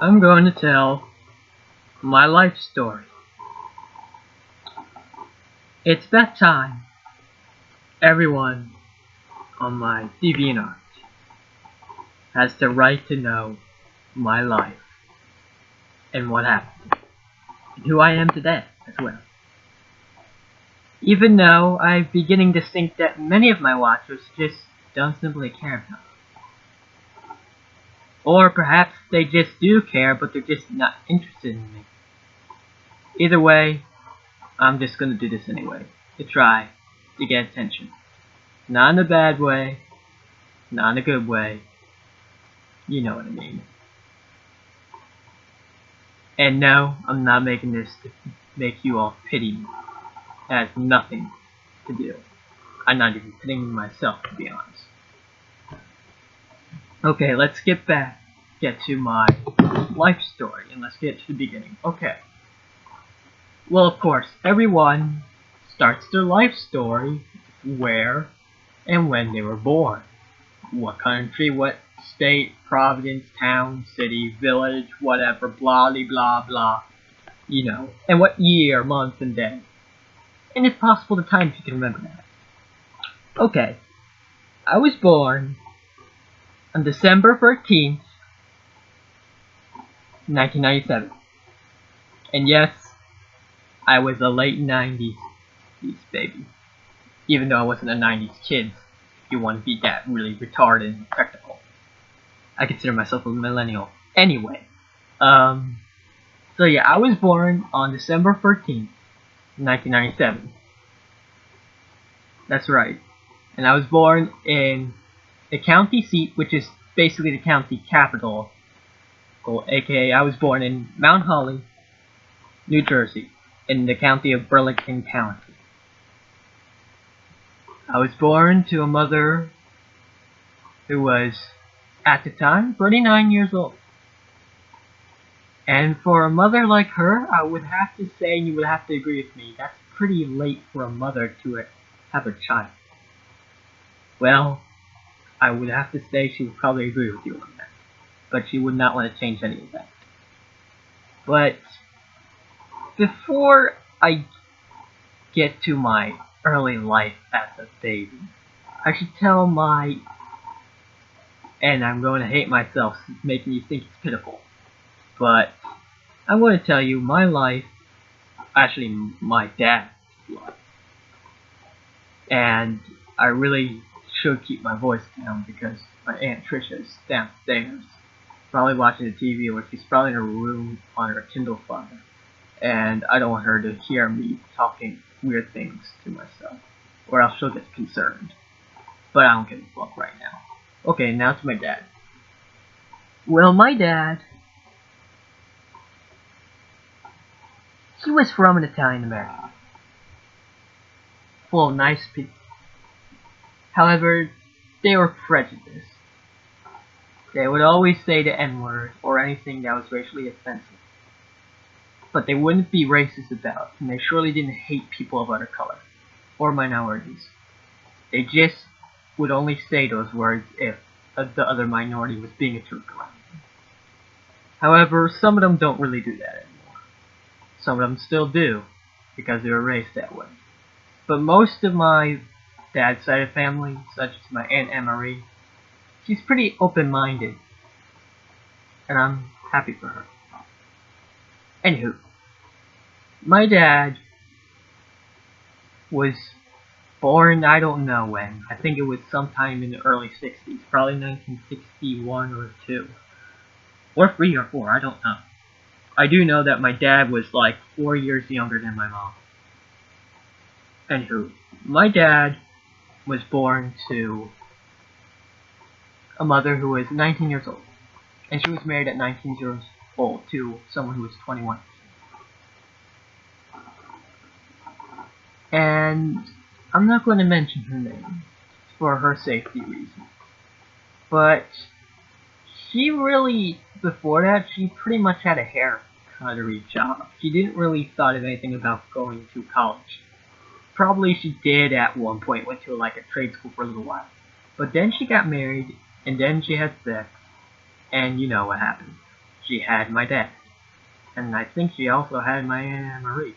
I'm going to tell my life story. It's that time. Everyone on my DeviantArt has the right to know my life and what happened, and who I am today as well. Even though I'm beginning to think that many of my watchers just don't simply care about it. Or perhaps they just do care, but they're just not interested in me. Either way, I'm just gonna do this anyway, to try to get attention. Not in a bad way, not in a good way. You know what I mean. And no, I'm not making this to make you all pity me. It has nothing to do. I'm not even pitying myself, to be honest. Okay, let's get to my life story, and let's get to the beginning. Okay. Well, of course, everyone starts their life story where and when they were born. What country, what state, province, town, city, village, whatever, blah blah blah, you know, and what year, month, and day. And if possible, the time if you can remember that. Okay, I was born on December 13th, 1997. And yes, I was a late 90s baby. Even though I wasn't a 90s kid, if you want to be that really retarded and technical. I consider myself a millennial. Anyway, so yeah, I was born on December 13th, 1997. That's right. And I was born in the county seat, which is basically the county capital, aka I was born in Mount Holly, New Jersey, in the county of Burlington County. I was born to a mother who was, at the time, 39 years old. And for a mother like her, I would have to say, and you would have to agree with me, that's pretty late for a mother to have a child. Well, I would have to say she would probably agree with you on that. But she would not want to change any of that. But before I get to my early life as a baby, I should tell and I'm going to hate myself making you think it's pitiful, but I'm going to tell you my life, actually my dad's life. And I really should keep my voice down because my Aunt Tricia is downstairs, probably watching the TV, or she's probably in her room on her Kindle Fire. And I don't want her to hear me talking weird things to myself, or else she'll get concerned. But I don't give a fuck right now. Okay, now to my dad. Well, my dad, he was from an Italian American, full of nice people. However, they were prejudiced. They would always say the N-word or anything that was racially offensive. But they wouldn't be racist about it, and they surely didn't hate people of other color or minorities. They just would only say those words if the other minority was being a jerk around them. However, some of them don't really do that anymore. Some of them still do, because they were raised that way. But most of my dad's side of family, such as my Aunt Anne-Marie, she's pretty open-minded, and I'm happy for her. Anywho, my dad was born, I don't know when. I think it was sometime in the early 60s, probably 1961 or 2. Or 3 or 4, I don't know. I do know that my dad was like 4 years younger than my mom. Anywho, my dad was born to a mother who was 19 years old. And she was married at 19 years old to someone who was 21. And I'm not going to mention her name for her safety reasons. But she really, before that, she pretty much had a haircuttery job. She didn't really thought of anything about going to college. Probably she did at one point, went to like a trade school for a little while. But then she got married, and then she had sex, and you know what happened. She had my dad. And I think she also had my Aunt Marie.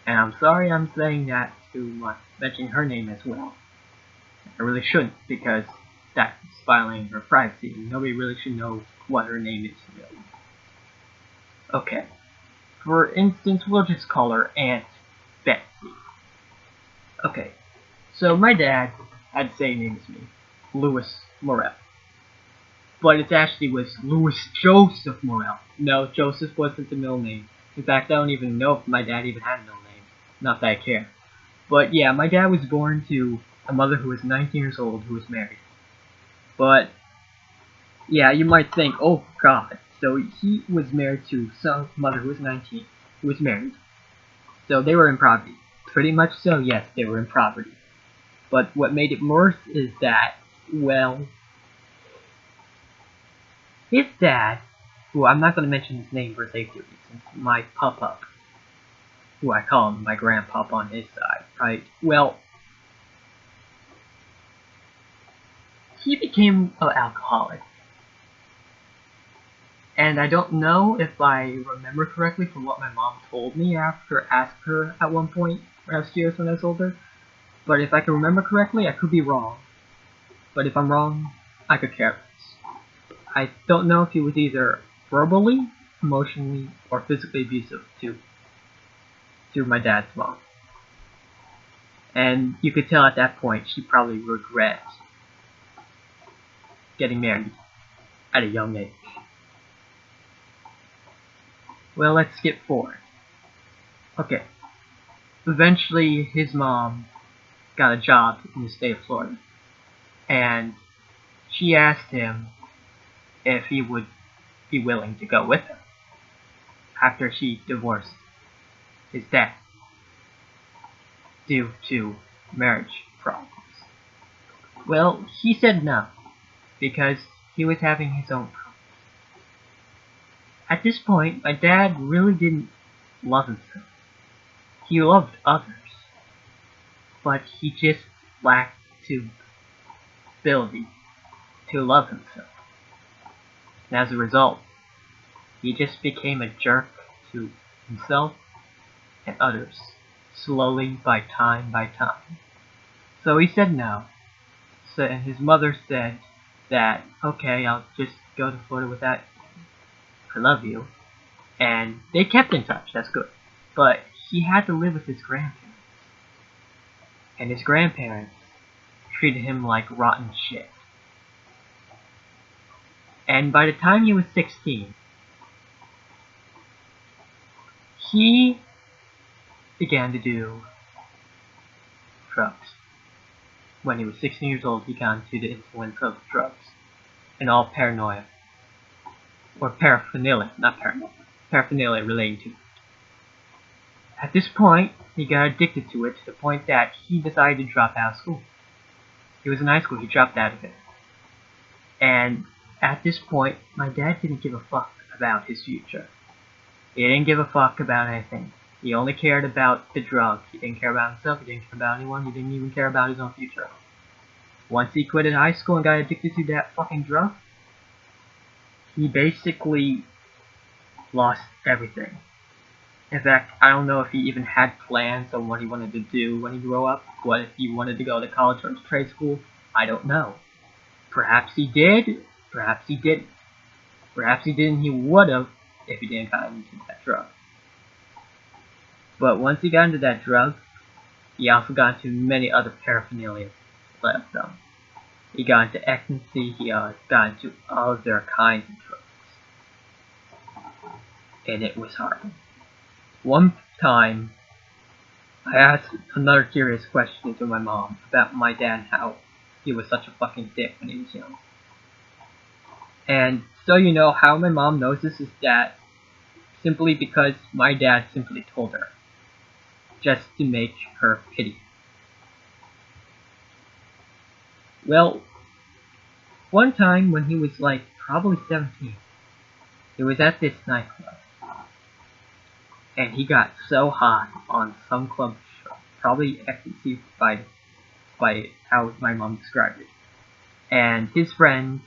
And I'm sorry I'm saying that too much, mentioning her name as well. I really shouldn't, because that's violating her privacy. Nobody really should know what her name is really. Okay. For instance, we'll just call her Aunt Betsy. Okay. So my dad had the same name as me, Louis Morel. But it actually was Louis Joseph Morel. No, Joseph wasn't the middle name. In fact, I don't even know if my dad even had a middle name. Not that I care. But yeah, my dad was born to a mother who was 19 years old who was married. But yeah, you might think, oh god, so he was married to some mother who was 19, who was married. So they were in poverty. Pretty much so, yes, they were in poverty. But what made it worse is that, well, his dad, who I'm not going to mention his name for safety reasons, my pup-up, who I call him my grandpop on his side, right? Well, he became an alcoholic. And I don't know if I remember correctly from what my mom told me after I asked her at one point when I was curious when I was older. But if I can remember correctly, I could be wrong. But if I'm wrong, I could care less. I don't know if he was either verbally, emotionally, or physically abusive to my dad's mom. And you could tell at that point she probably regret getting married at a young age. Well, let's skip forward. Okay. Eventually, his mom got a job in the state of Florida. And she asked him if he would be willing to go with her after she divorced his dad due to marriage problems. Well, he said no, because he was having his own problems. At this point, my dad really didn't love himself. He loved others, but he just lacked the ability to love himself. And as a result, he just became a jerk to himself and others, slowly by time. So he said no. So, and his mother said that, okay, I'll just go to Florida without you. I love you. And they kept in touch, that's good. But he had to live with his grandparents. And his grandparents treated him like rotten shit. And by the time he was 16, he began to do drugs. When he was 16 years old, he got into the influence of drugs and all paranoia. Or paraphernalia, not paranoia. Paraphernalia relating to it. At this point, he got addicted to it to the point that he decided to drop out of school. He was in high school, he dropped out of it. And at this point, my dad didn't give a fuck about his future. He didn't give a fuck about anything. He only cared about the drug. He didn't care about himself, he didn't care about anyone, he didn't even care about his own future. Once he quit in high school and got addicted to that fucking drug, he basically lost everything. In fact, I don't know if he even had plans on what he wanted to do when he grew up. What if he wanted to go to college or trade school? I don't know. Perhaps he did, perhaps he didn't. Perhaps he didn't, he would've if he didn't get into that drug. But once he got into that drug, he also got into many other paraphernalia left them. He got into ecstasy, he got into other kinds of drugs. And it was horrible. One time, I asked another curious question to my mom about my dad and how he was such a fucking dick when he was young. And so you know how my mom knows this is that simply because my dad simply told her. Just to make her pity. Well, one time when he was like probably 17, he was at this nightclub. And he got so high on some club show, probably ecstasy by how my mom described it. And his friends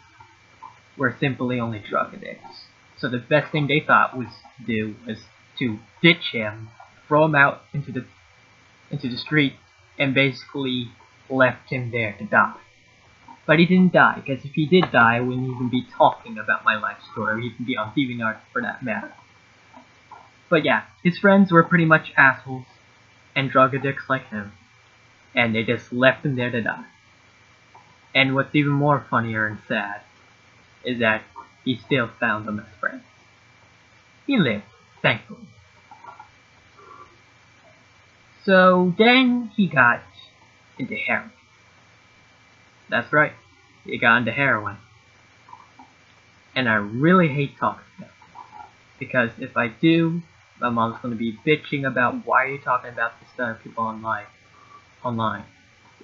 were simply only drug addicts. So the best thing they thought was to do was to ditch him, throw him out into the street, and basically left him there to die. But he didn't die, because if he did die, I wouldn't even be talking about my life story, or even be on DeviantArt for that matter. But yeah, his friends were pretty much assholes and drug addicts like him, and they just left him there to die. And what's even more funnier and sad is that he still found them as friends. He lived, thankfully. So then he got into heroin. That's right, he got into heroin. And I really hate talking about this, because if I do, my mom's going to be bitching about why are you talking about this to other people online.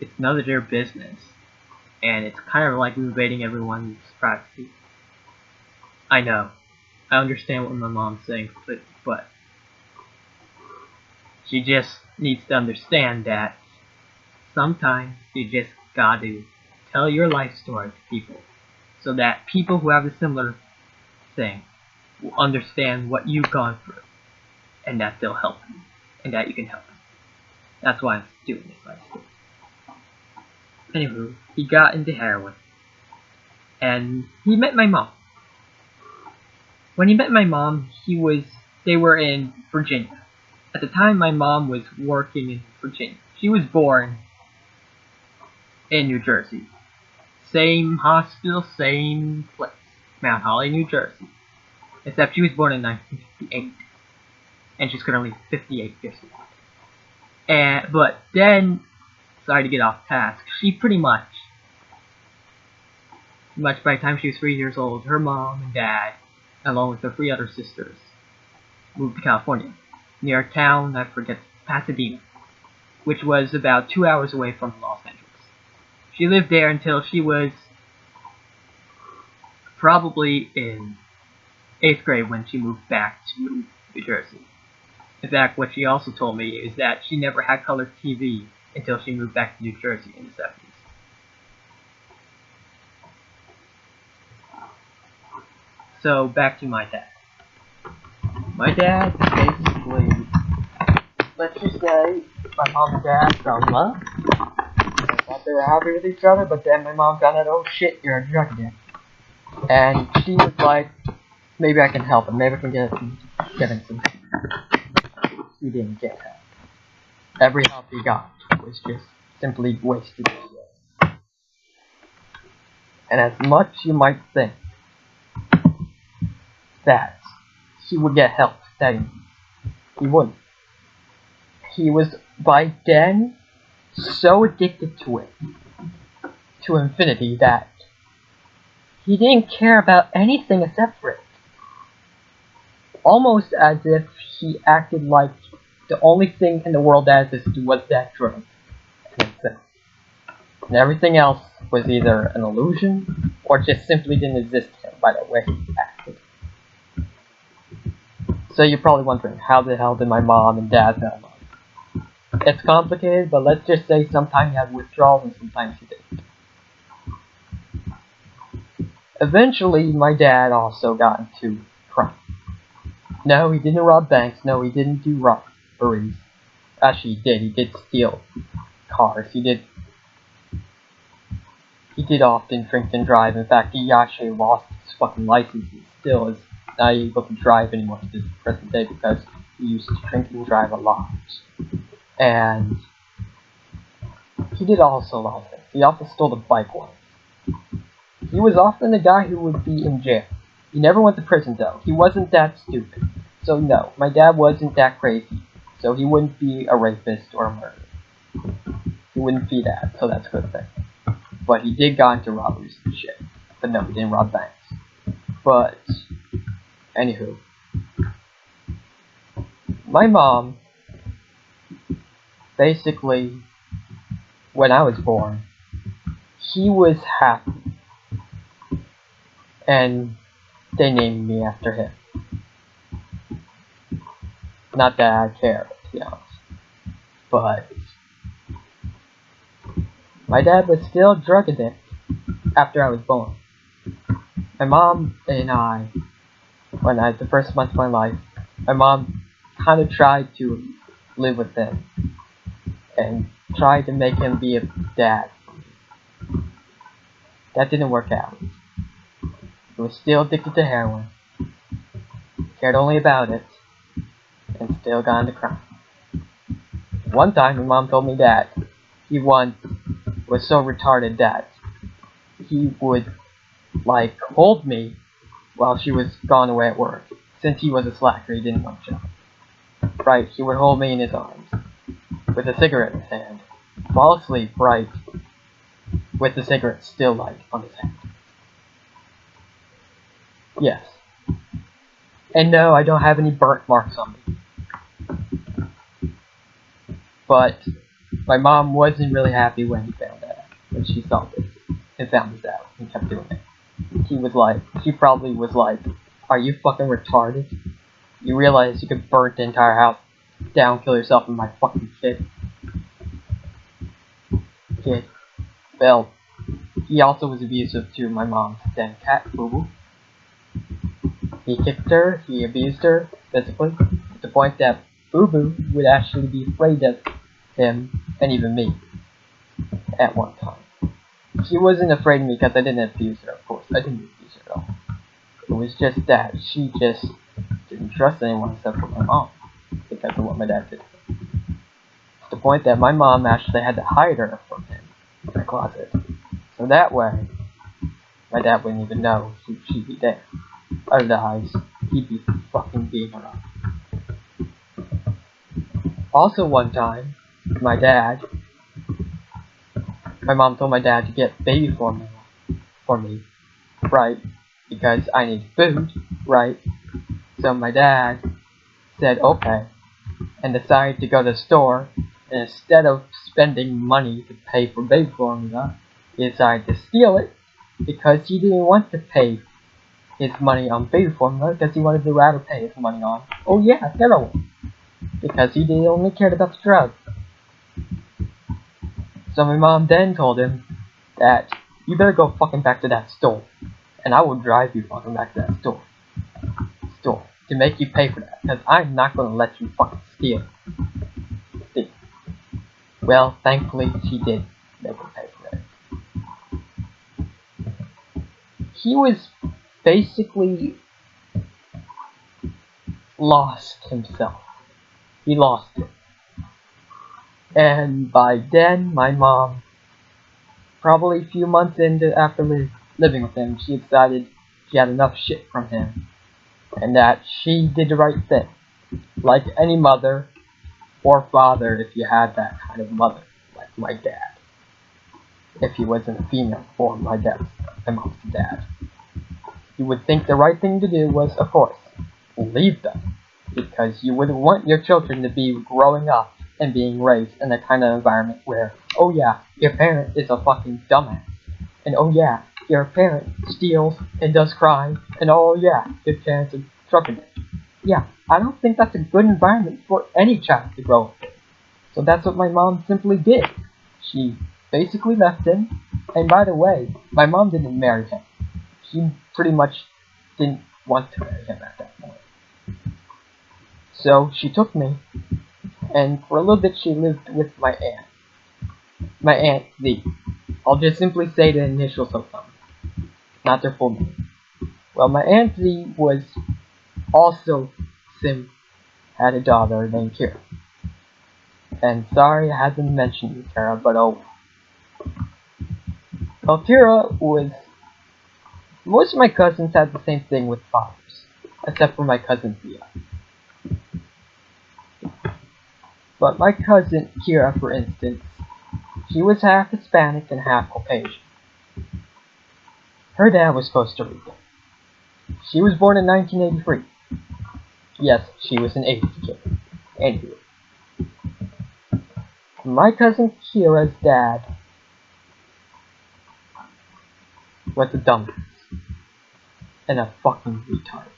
It's none of their business, and it's kind of like invading everyone's privacy. I know, I understand what my mom's saying, but she just needs to understand that sometimes you just gotta tell your life story to people, so that people who have a similar thing will understand what you've gone through, and that they'll help you, and that you can help them. That's why I'm doing this life story. Anywho, he got into heroin, and he met my mom. When he met my mom, they were in Virginia. At the time, my mom was working in Virginia. She was born in New Jersey. Same hospital, same place. Mount Holly, New Jersey. Except she was born in 1958. And she's currently 58 years old. But then, sorry to get off task, she pretty much by the time she was 3 years old, her mom and dad, along with her 3 other sisters, moved to California. Near a town, I forget, Pasadena, which was about 2 hours away from Los Angeles. She lived there until she was probably in 8th grade when she moved back to New Jersey. In fact, what she also told me is that she never had color TV until she moved back to New Jersey in the 70s. So, back to my dad. My dad basically, let's just say, my mom and dad fell in love. I thought they were happy with each other, but then my mom found out, oh shit, you're a drug addict. And she was like, maybe I can help him, maybe I can get him some help. He didn't get help. Every help he got was just simply wasted away. And as much you might think that he would get help, that he wouldn't. He was, by then, so addicted to it, to infinity, that he didn't care about anything except for it. Almost as if he acted like the only thing in the world that existed was that drug. And everything else was either an illusion, or just simply didn't exist to him by the way he acted. So you're probably wondering, how the hell did my mom and dad fall in love? It's complicated, but let's just say sometimes he had withdrawals and sometimes he didn't. Eventually, my dad also got into crime. No, he didn't rob banks. No, he didn't do robberies. Actually, he did. He did steal cars. He did often drink and drive. In fact, he actually lost his fucking license. He still is not able to drive anymore to this present day because he used to drink and drive a lot. And he did also a lot of things. He also stole the bike once. He was often the guy who would be in jail. He never went to prison though. He wasn't that stupid. So no, my dad wasn't that crazy. So he wouldn't be a rapist or a murderer. He wouldn't be that, so that's a good thing. But he did got into robberies and shit. But no, he didn't rob banks. But, anywho. My mom, basically, when I was born, he was happy. And they named me after him. Not that I care, to be honest. But my dad was still a drug addict after I was born. My mom and I the first month of my life, my mom kind of tried to live with him and tried to make him be a dad. That didn't work out. He was still addicted to heroin, cared only about it, and still got into crime. One time, my mom told me that he once was so retarded that he would, like, hold me while she was gone away at work. Since he was a slacker, he didn't want to. Right, he would hold me in his arms, with a cigarette in his hand, fall asleep, right, with the cigarette still light on his hand. Yes. And no, I don't have any burnt marks on me. But my mom wasn't really happy when she saw this and found this out and kept doing it. She probably was like, are you fucking retarded? You realize you could burn the entire house down, kill yourself, and my fucking kid. Well, he also was abusive to my mom's then cat, Boo Boo. He kicked her, he abused her physically, to the point that Boo Boo would actually be afraid of him and even me at one time. She wasn't afraid of me because I didn't abuse her, of course. I didn't abuse her at all. It was just that she just didn't trust anyone except for my mom because of what my dad did. To the point that my mom actually had to hide her from him in her closet. So that way, my dad wouldn't even know she'd be there. Otherwise, he'd be fucking beating her up. Also one time, my mom told my dad to get baby formula for me, right, because I need food, right, so my dad said okay, and decided to go to the store, and instead of spending money to pay for baby formula, he decided to steal it, because he didn't want to pay his money on baby formula, because he wanted to rather pay his money on, oh yeah, heroin, because he only cared about the drugs. So my mom then told him that you better go fucking back to that store, and I will drive you fucking back to that store to make you pay for that, because I'm not gonna let you fucking steal it. Well, thankfully she did make him pay for it. He was basically lost himself. He lost it. And by then, my mom, probably a few months after living with him, she decided she had enough shit from him, and that she did the right thing. Like any mother, or father if you had that kind of mother, like my dad. If he wasn't a female form, my mom's dad. You would think the right thing to do was, of course, leave them. Because you wouldn't want your children to be growing up and being raised in a kind of environment where, oh yeah, your parent is a fucking dumbass. And oh yeah, your parent steals and does crime. And oh yeah, your parents are drug addicts. Yeah, I don't think that's a good environment for any child to grow up in. So that's what my mom simply did. She basically left him. And by the way, my mom didn't marry him. She pretty much didn't want to marry him at that point. So she took me, and for a little bit she lived with my aunt. My Aunt Z. I'll just simply say the initials of them, not their full name. Well, my Aunt Z was also had a daughter named Kira. And sorry I haven't mentioned you, Kira, but oh. Well, Kira was... Most of my cousins had the same thing with fathers, except for my cousin Thea. But my cousin Kira, for instance, she was half Hispanic and half Caucasian. Her dad was Costa Rican. She was born in 1983. Yes, she was an 80s kid. Anyway. My cousin Kira's dad was a dumbass. And a fucking retard.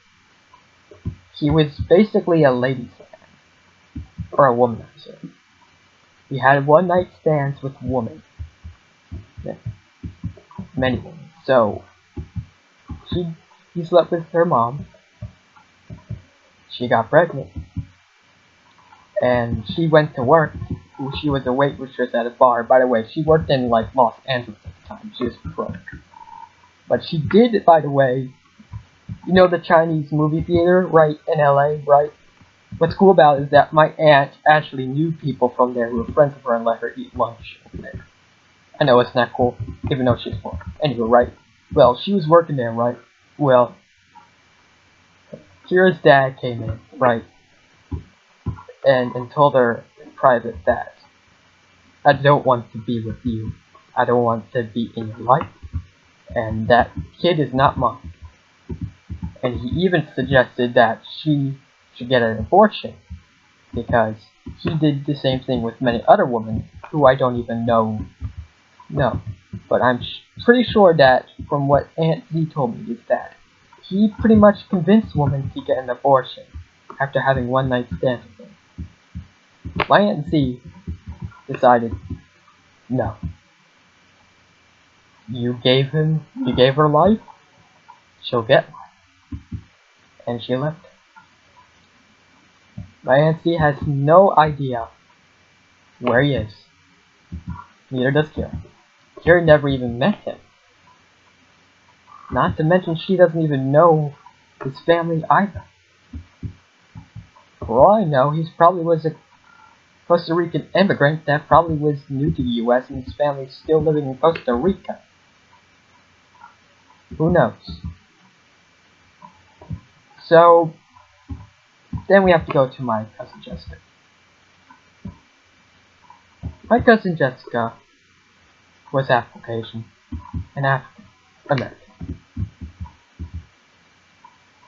He was basically a ladies' man. Or a womanizer. He had one night stands with women. Yeah. Many women. So, he slept with her mom. she got pregnant, and she went to work. She was a waitress at a bar. By the way, she worked in like Los Angeles at the time. She was broke, but she did. By the way, you know the Chinese movie theater, right, in LA, right? What's cool about it is that my aunt actually knew people from there who were friends of her and let her eat lunch over there. I know it's not cool, even though she's poor. Anyway, right? Well, she was working there, right? Well, Kira's dad came in, right? And told her in private that I don't want to be with you. I don't want to be in your life. And that kid is not mine. And he even suggested that she should get an abortion, because he did the same thing with many other women who I don't even know. No, but I'm pretty sure that from what Aunt Z told me is that he pretty much convinced women to get an abortion after having one night stand with him. My Aunt Z decided, no. You gave her life, she'll get one. And she left. My Aunt Z has no idea where he is. Neither does Kira. Kira never even met him. Not to mention she doesn't even know his family either. For all I know, he probably was a Costa Rican immigrant that probably was new to the US and his family's still living in Costa Rica. Who knows? So, then we have to go to my cousin Jessica. My cousin Jessica was half Caucasian and half American.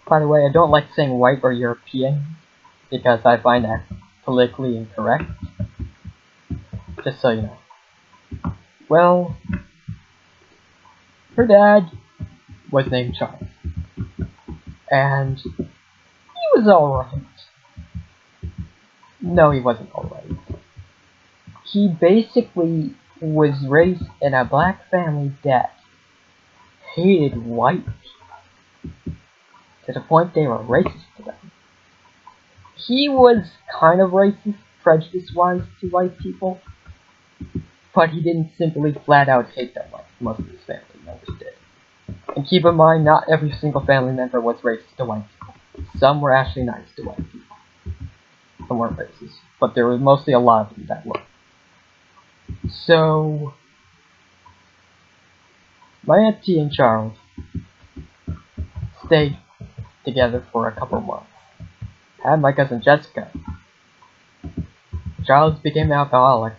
By the way, I don't like saying white or European because I find that politically incorrect. Just so you know. Well, her dad was named Charles. And he was alright. No, he wasn't alright. He basically was raised in a black family that hated white people to the point they were racist to them. He was kind of racist, prejudice-wise, to white people, but he didn't simply flat-out hate them like most of his family members did. And keep in mind, not every single family member was racist to white people. Some were actually nice to white people. Some weren't racist, but there was mostly a lot of them that were. So, my auntie and Charles stayed together for a couple months. Had my cousin Jessica. Charles became an alcoholic,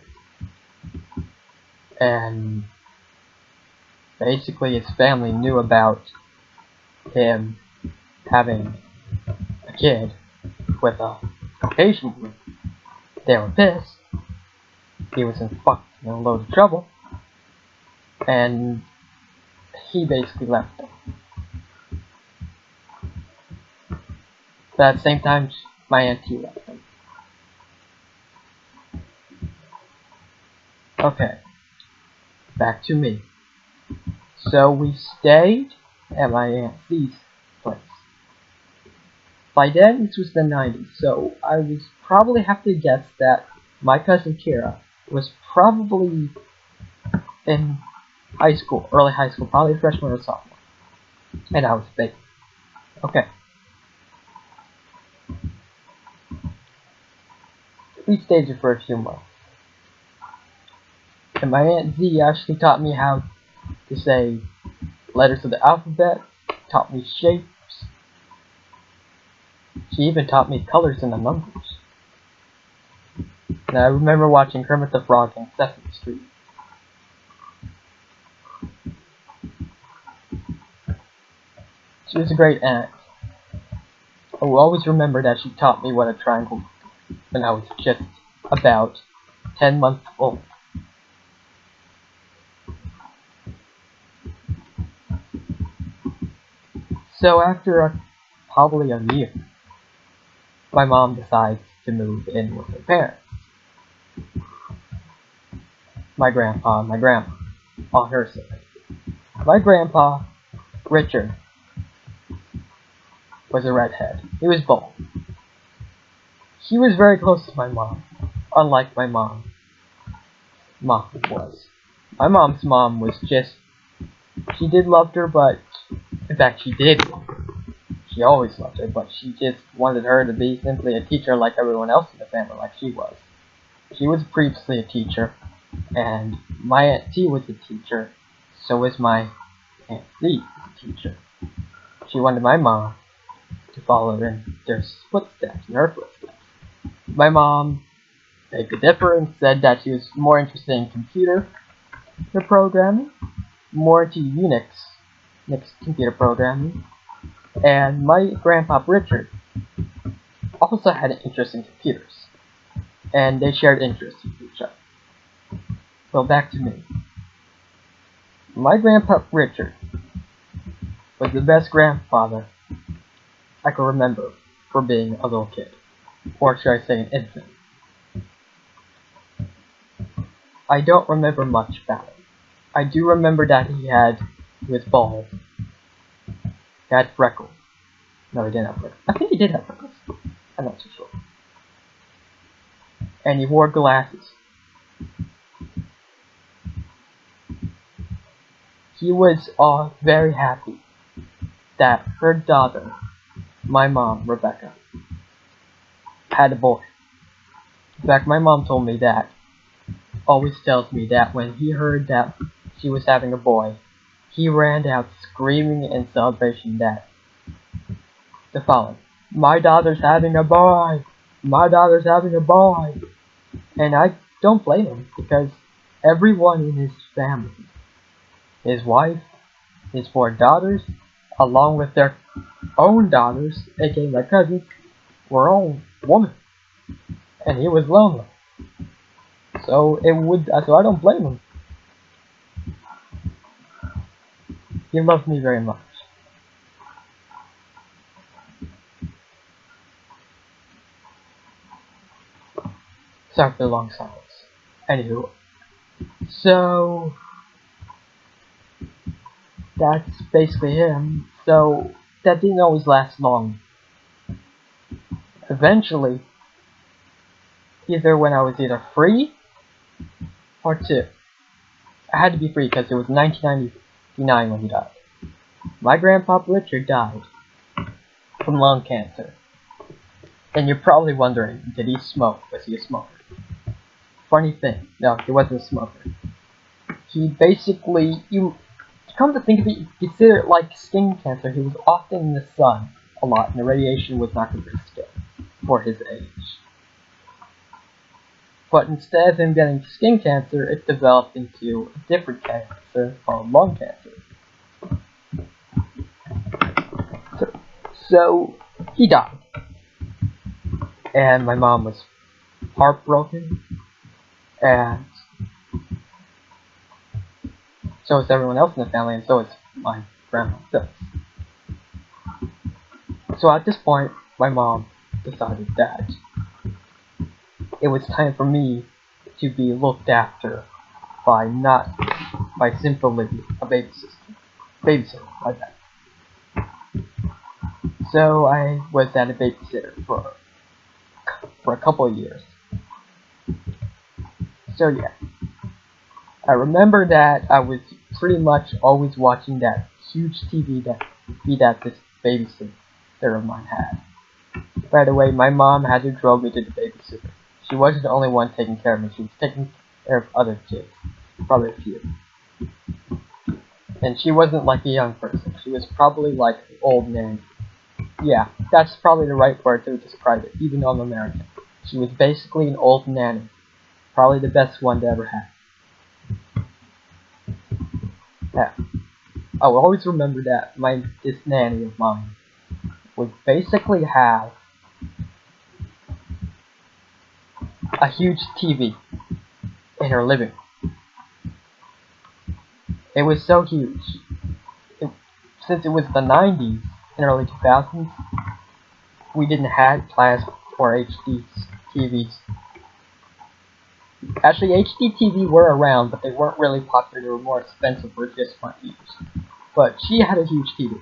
and basically his family knew about him having a kid with a Caucasian woman. They were pissed. He was in a load of trouble, and he basically left them. But at the same time, my auntie left him. Okay, back to me. So we stayed at my Aunt Z's place. By then, this was the 90s, so I would probably have to guess that my cousin Kira was probably in high school, early high school, probably a freshman or sophomore. And I was a baby. Okay. We stayed there for a few months. And my Aunt Z actually taught me how to say letters of the alphabet, taught me shapes. She even taught me colors and the numbers. And I remember watching Kermit the Frog in Sesame Street. She was a great aunt. I will always remember that she taught me what a triangle was when I was just about 10 months old. So after probably a year, my mom decides to move in with her parents. My grandpa and my grandma on her side. My grandpa, Richard, was a redhead. He was bald. He was very close to my mom, unlike my mom was. My mom's mom was just, she did love her, but, in fact she did love her. She always loved her, but she just wanted her to be simply a teacher like everyone else in the family, like she was. She was previously a teacher, and my Aunt T was a teacher, so was my Aunt C, a teacher. She wanted my mom to follow in their footsteps, in her footsteps. My mom begged to differ and said that she was more interested in computer programming, more into Unix computer programming, and my grandpa Richard also had an interest in computers, and they shared interests with each other. So back to me. My grandpa Richard was the best grandfather I can remember for being a little kid, or should I say an infant. I don't remember much about him. I do remember that he was bald. He had freckles. No, he didn't have freckles. I think he did have freckles. I'm not too sure. And he wore glasses. He was very happy that her daughter, my mom, Rebecca, had a boy. In fact, my mom told me that, always tells me that when he heard that she was having a boy, he ran out screaming in celebration that the following: "My daughter's having a boy! My daughter's having a boy!" And I don't blame him, because everyone in his family, his wife, his 4 daughters, along with their own daughters, aka my cousins, were all women. And he was lonely. So I don't blame him. He loved me very much. Sorry for the long silence. Anywho, so that's basically him. So that didn't always last long. Eventually, either when I was either free or 2. I had to be free because it was 1999 when he died. My grandpa Richard died from lung cancer. And you're probably wondering, did he smoke? Was he a smoker? Funny thing, no, he wasn't a smoker. He basically, you come to think of it, you consider it like skin cancer. He was often in the sun a lot, and the radiation was not good for his skin for his age. But instead of him getting skin cancer, it developed into a different cancer called lung cancer. So he died. And my mom was heartbroken, and so was everyone else in the family, and so was my grandma. So at this point, my mom decided that it was time for me to be looked after by simply a babysitter, like that. So I was at a babysitter for a couple of years. So yeah, I remember that I was pretty much always watching that huge TV that this babysitter of mine had. By the way, my mom had to drove me to the babysitter. She wasn't the only one taking care of me. She was taking care of other kids, probably a few. And she wasn't like a young person. She was probably like an old nanny. Yeah, that's probably the right word to describe it, even though I'm American. She was basically an old nanny. Probably the best one to ever have. Yeah. I will always remember that this nanny of mine would basically have a huge TV in her living room. It was so huge. Since it was the 90s and early 2000s, we didn't have plasma or HD TVs. Actually, HD TV were around, but they weren't really popular. They were more expensive or just weren't used. But she had a huge TV.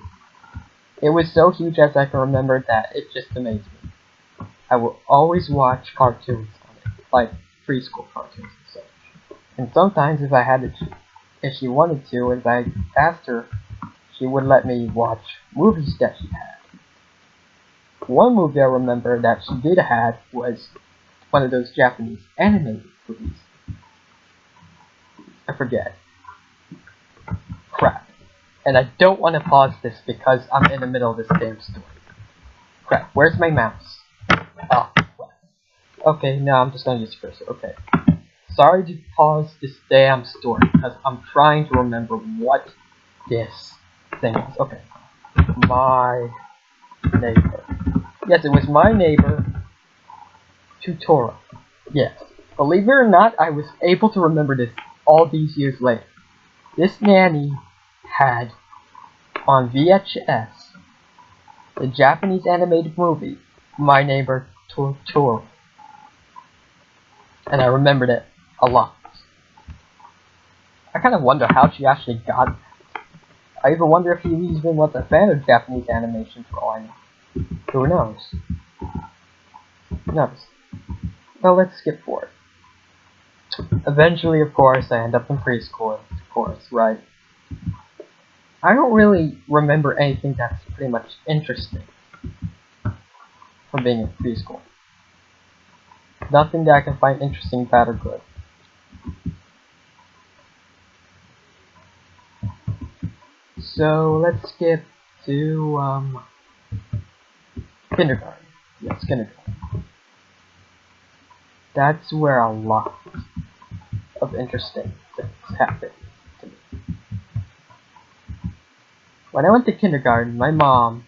It was so huge as I can remember that it just amazed me. I will always watch cartoons on it, like preschool cartoons and such. And sometimes if she wanted to, if I asked her, she would let me watch movies that she had. One movie I remember that she did have was one of those Japanese animated movies. I forget. Crap. And I don't want to pause this because I'm in the middle of this damn story. Crap, where's my mouse? Oh, crap. Okay, no, I'm just gonna use cursor. Okay. Sorry to pause this damn story because I'm trying to remember what this thing is. Okay. My neighbor. Yes, it was my neighbor, Tutora. Yes. Believe it or not, I was able to remember this all these years later. This nanny had on VHS the Japanese animated movie My Neighbor Totoro, and I remembered it a lot. I kind of wonder how she actually got it. I even wonder if he even was a fan of Japanese animation for all I know. Who knows? Who knows? Well, let's skip forward. Eventually, of course, I end up in preschool, of course, right? I don't really remember anything that's pretty much interesting from being in preschool. Nothing that I can find interesting, bad, or good. So, let's skip to, kindergarten. Yes, kindergarten. That's where a lot of interesting things happen to me. When I went to kindergarten, my mom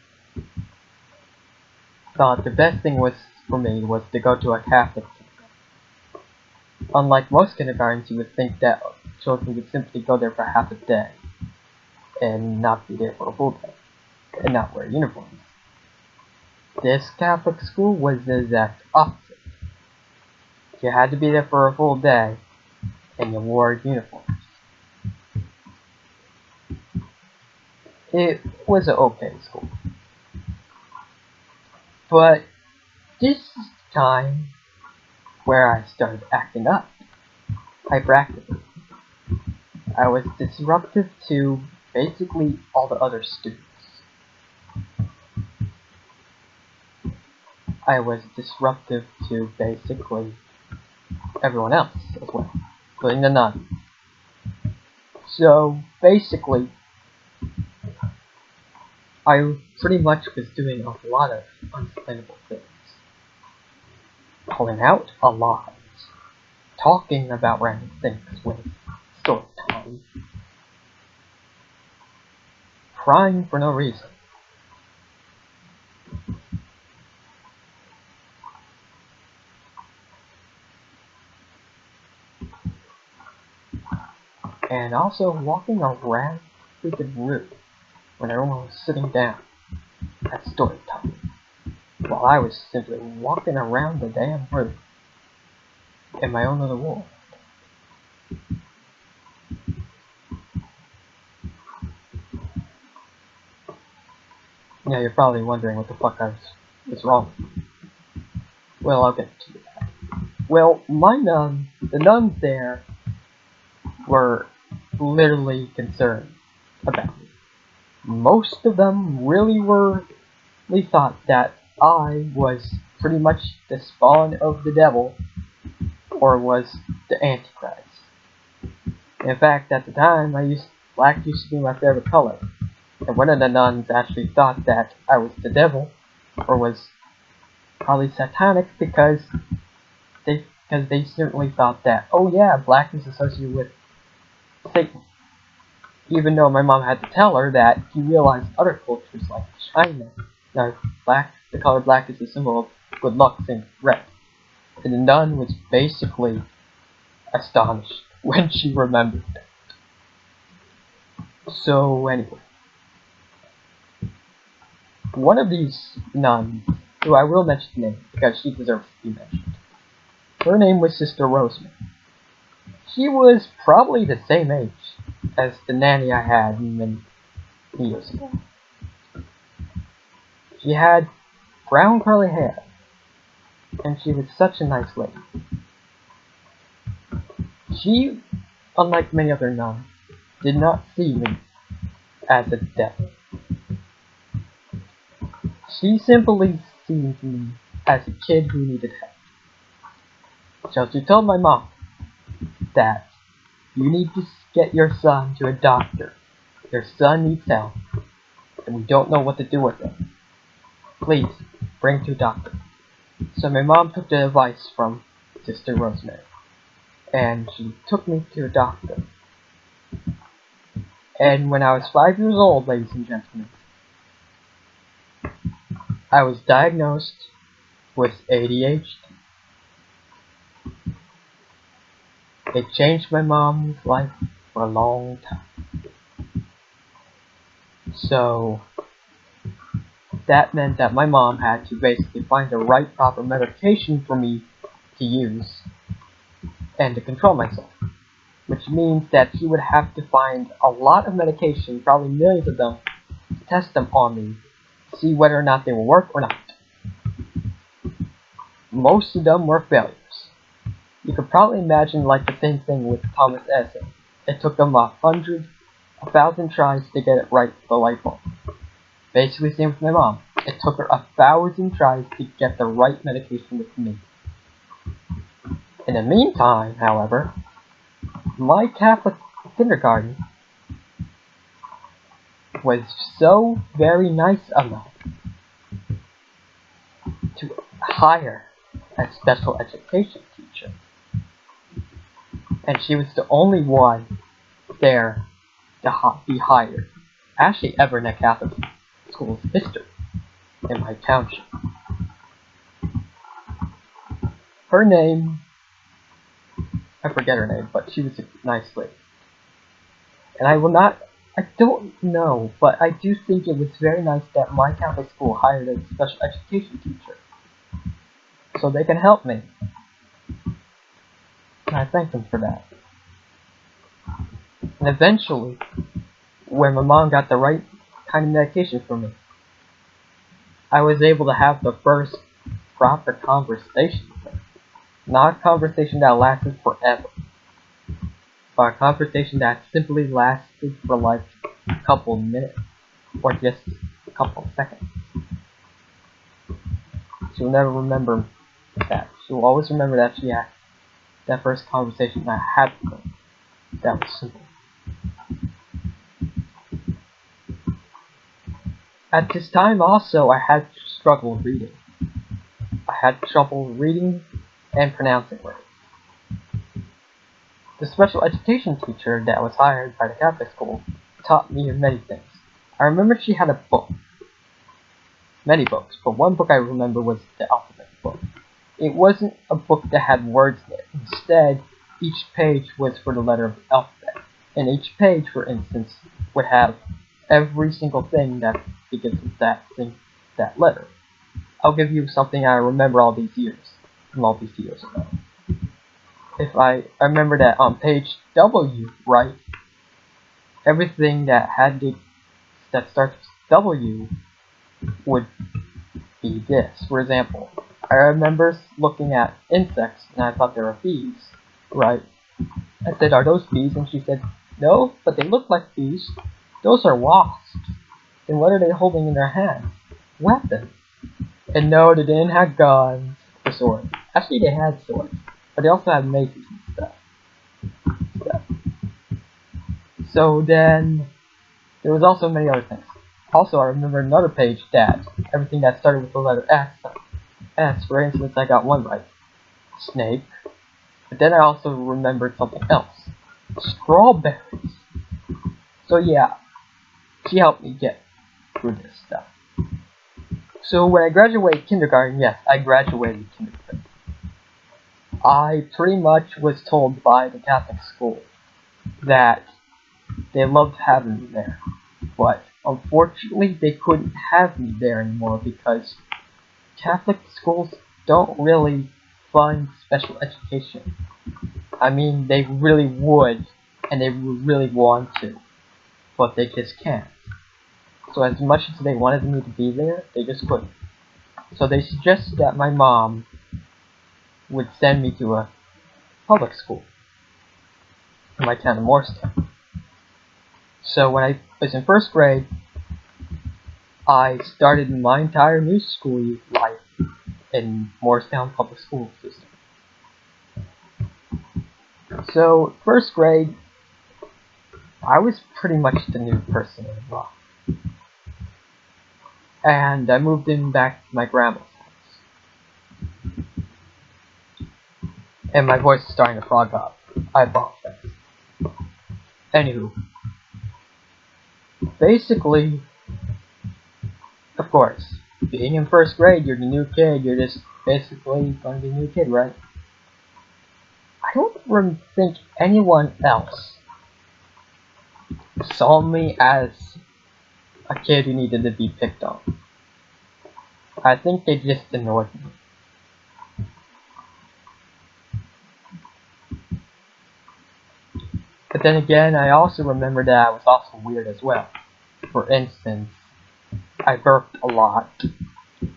thought the best thing for me was to go to a Catholic kindergarten. Unlike most kindergartens, you would think that children would simply go there for half a day and not be there for a full day and not wear uniforms. This Catholic school was the exact opposite. You had to be there for a full day and you wore uniforms. It was an okay school. But this is the time where I started acting up, hyperactively. I was disruptive to basically all the other students. I was disruptive to basically everyone else as well, including the nun. So basically, I pretty much was doing a lot of unexplainable things. Calling out a lot. Talking about random things when story time. Crying for no reason. And also walking around the freaking room when everyone was sitting down at story time, while I was simply walking around the damn room in my own little world. Yeah, you're probably wondering what the fuck was wrong with me. Well, I'll get to that. Well, the nuns there were literally concerned about me. Most of them really thought that I was pretty much the spawn of the devil, or was the Antichrist. In fact, at the time, black used to be my favorite color, and one of the nuns actually thought that I was the devil, or was probably satanic, because they certainly thought that, oh yeah, black is associated with Satan. Even though my mom had to tell her that he realized other cultures like China, the color black is a symbol of good luck, same as red. And the nun was basically astonished when she remembered that. So anyway, one of these nuns, who I will mention the name because she deserves to be mentioned, her name was Sister Rosemary. She was probably the same age as the nanny I had many years ago. She had brown curly hair, and she was such a nice lady. She, unlike many other nuns, did not see me as a devil. She simply seen me as a kid who needed help. So she told my mom that you need to get your son to a doctor. Your son needs help, and we don't know what to do with him. Please, bring him to a doctor. So my mom took the advice from Sister Rosemary, and she took me to a doctor. And when I was 5 years old, ladies and gentlemen, I was diagnosed with ADHD. It changed my mom's life for a long time. So that meant that my mom had to basically find the right proper medication for me to use and to control myself. Which means that she would have to find a lot of medication, probably millions of them, to test them on me, to see whether or not they will work or not. Most of them were failures. You could probably imagine like the same thing with Thomas Edison. It took him 1,000 tries to get it right with the light bulb. Basically same with my mom. It took her 1,000 tries to get the right medication with me. In the meantime, however, my Catholic kindergarten was so very nice enough to hire a special education teacher. And she was the only one there to be hired, actually ever in a Catholic school's history in my township. Her name, I forget her name, but she was a nice lady. And I don't know, but I do think it was very nice that my Catholic school hired a special education teacher, so they can help me. And I thank them for that. And eventually, when my mom got the right kind of medication for me, I was able to have the first proper conversation with her. Not a conversation that lasted forever, but a conversation that simply lasted for like a couple minutes, or just a couple seconds. She'll never remember that. She'll always remember that she had that first conversation that I had with her. That was simple. At this time also, I had struggle reading. I had trouble reading and pronouncing words. The special education teacher that was hired by the Catholic school taught me many things. I remember she had a book. Many books, but one book I remember was the alphabet book. It wasn't a book that had words in it. Instead, each page was for the letter of the alphabet. And each page, for instance, would have every single thing that begins with that letter. I'll give you something I remember all these years, from all these years ago. If I remember that on page W, right, everything that starts with W would be this. For example, I remember looking at insects and I thought they were bees, right? I said, "Are those bees?" And she said, "No, but they look like bees. Those are wasps." Then what are they holding in their hands? Weapons. And no, they didn't have guns or swords. Actually, they had swords, but they also had maces and stuff. So then, there was also many other things. Also, I remember another page that everything that started with the letter S. S, for instance, I got one right. Snake. But then I also remembered something else. Strawberries. So yeah, she helped me get through this stuff. So when I graduated kindergarten, yes, I graduated kindergarten. I pretty much was told by the Catholic school that they loved having me there. But unfortunately, they couldn't have me there anymore because Catholic schools don't really fund special education. I mean, they really would, and they would really want to, but they just can't. So as much as they wanted me to be there, they just couldn't. So they suggested that my mom would send me to a public school in my town of Morristown. So when I was in first grade, I started my entire new school life in Morristown Public School System. So first grade, I was pretty much the new person in the block. And I moved in back to my grandma's house. And my voice is starting to frog up. I apologize. Anywho. Basically, of course, being in first grade, you're the new kid, you're just basically going to be a new kid, right? I don't think anyone else saw me as a kid who needed to be picked on. I think they just annoyed me. But then again, I also remember that I was also weird as well. For instance, I burped a lot.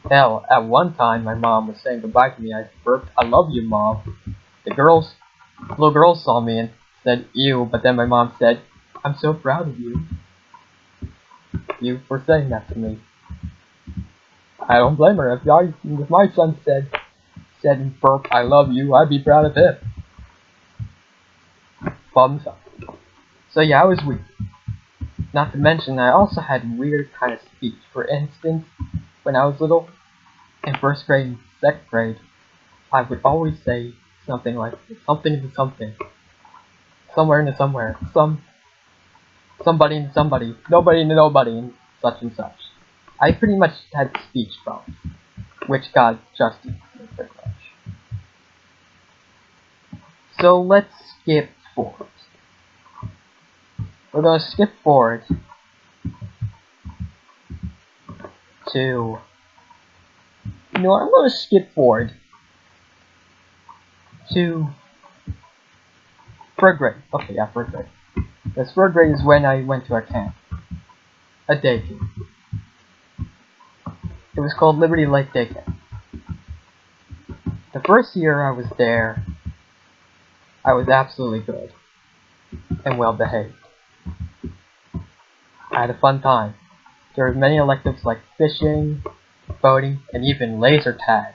Hell, at one time my mom was saying goodbye to me. I burped, "I love you, Mom." The little girls saw me and said, "Ew," but then my mom said, "I'm so proud of you. You for saying that to me." I don't blame her. If my son said burp, "I love you," I'd be proud of him. Thumbs up. So yeah, I was weird. Not to mention, I also had weird kind of speech. For instance, when I was little, in first grade and second grade, I would always say something like something into something, somewhere into somewhere, somebody into somebody, nobody into nobody, and such and such. I pretty much had speech problems, which got justice pretty much. So let's skip forward. We're gonna skip forward to... No, I'm gonna skip forward to third grade. Okay, yeah, third grade. Because third grade is when I went to a camp. A day camp. It was called Liberty Lake Day Camp. The first year I was there, I was absolutely good and well behaved. I had a fun time. There were many electives like fishing, boating, and even laser tag,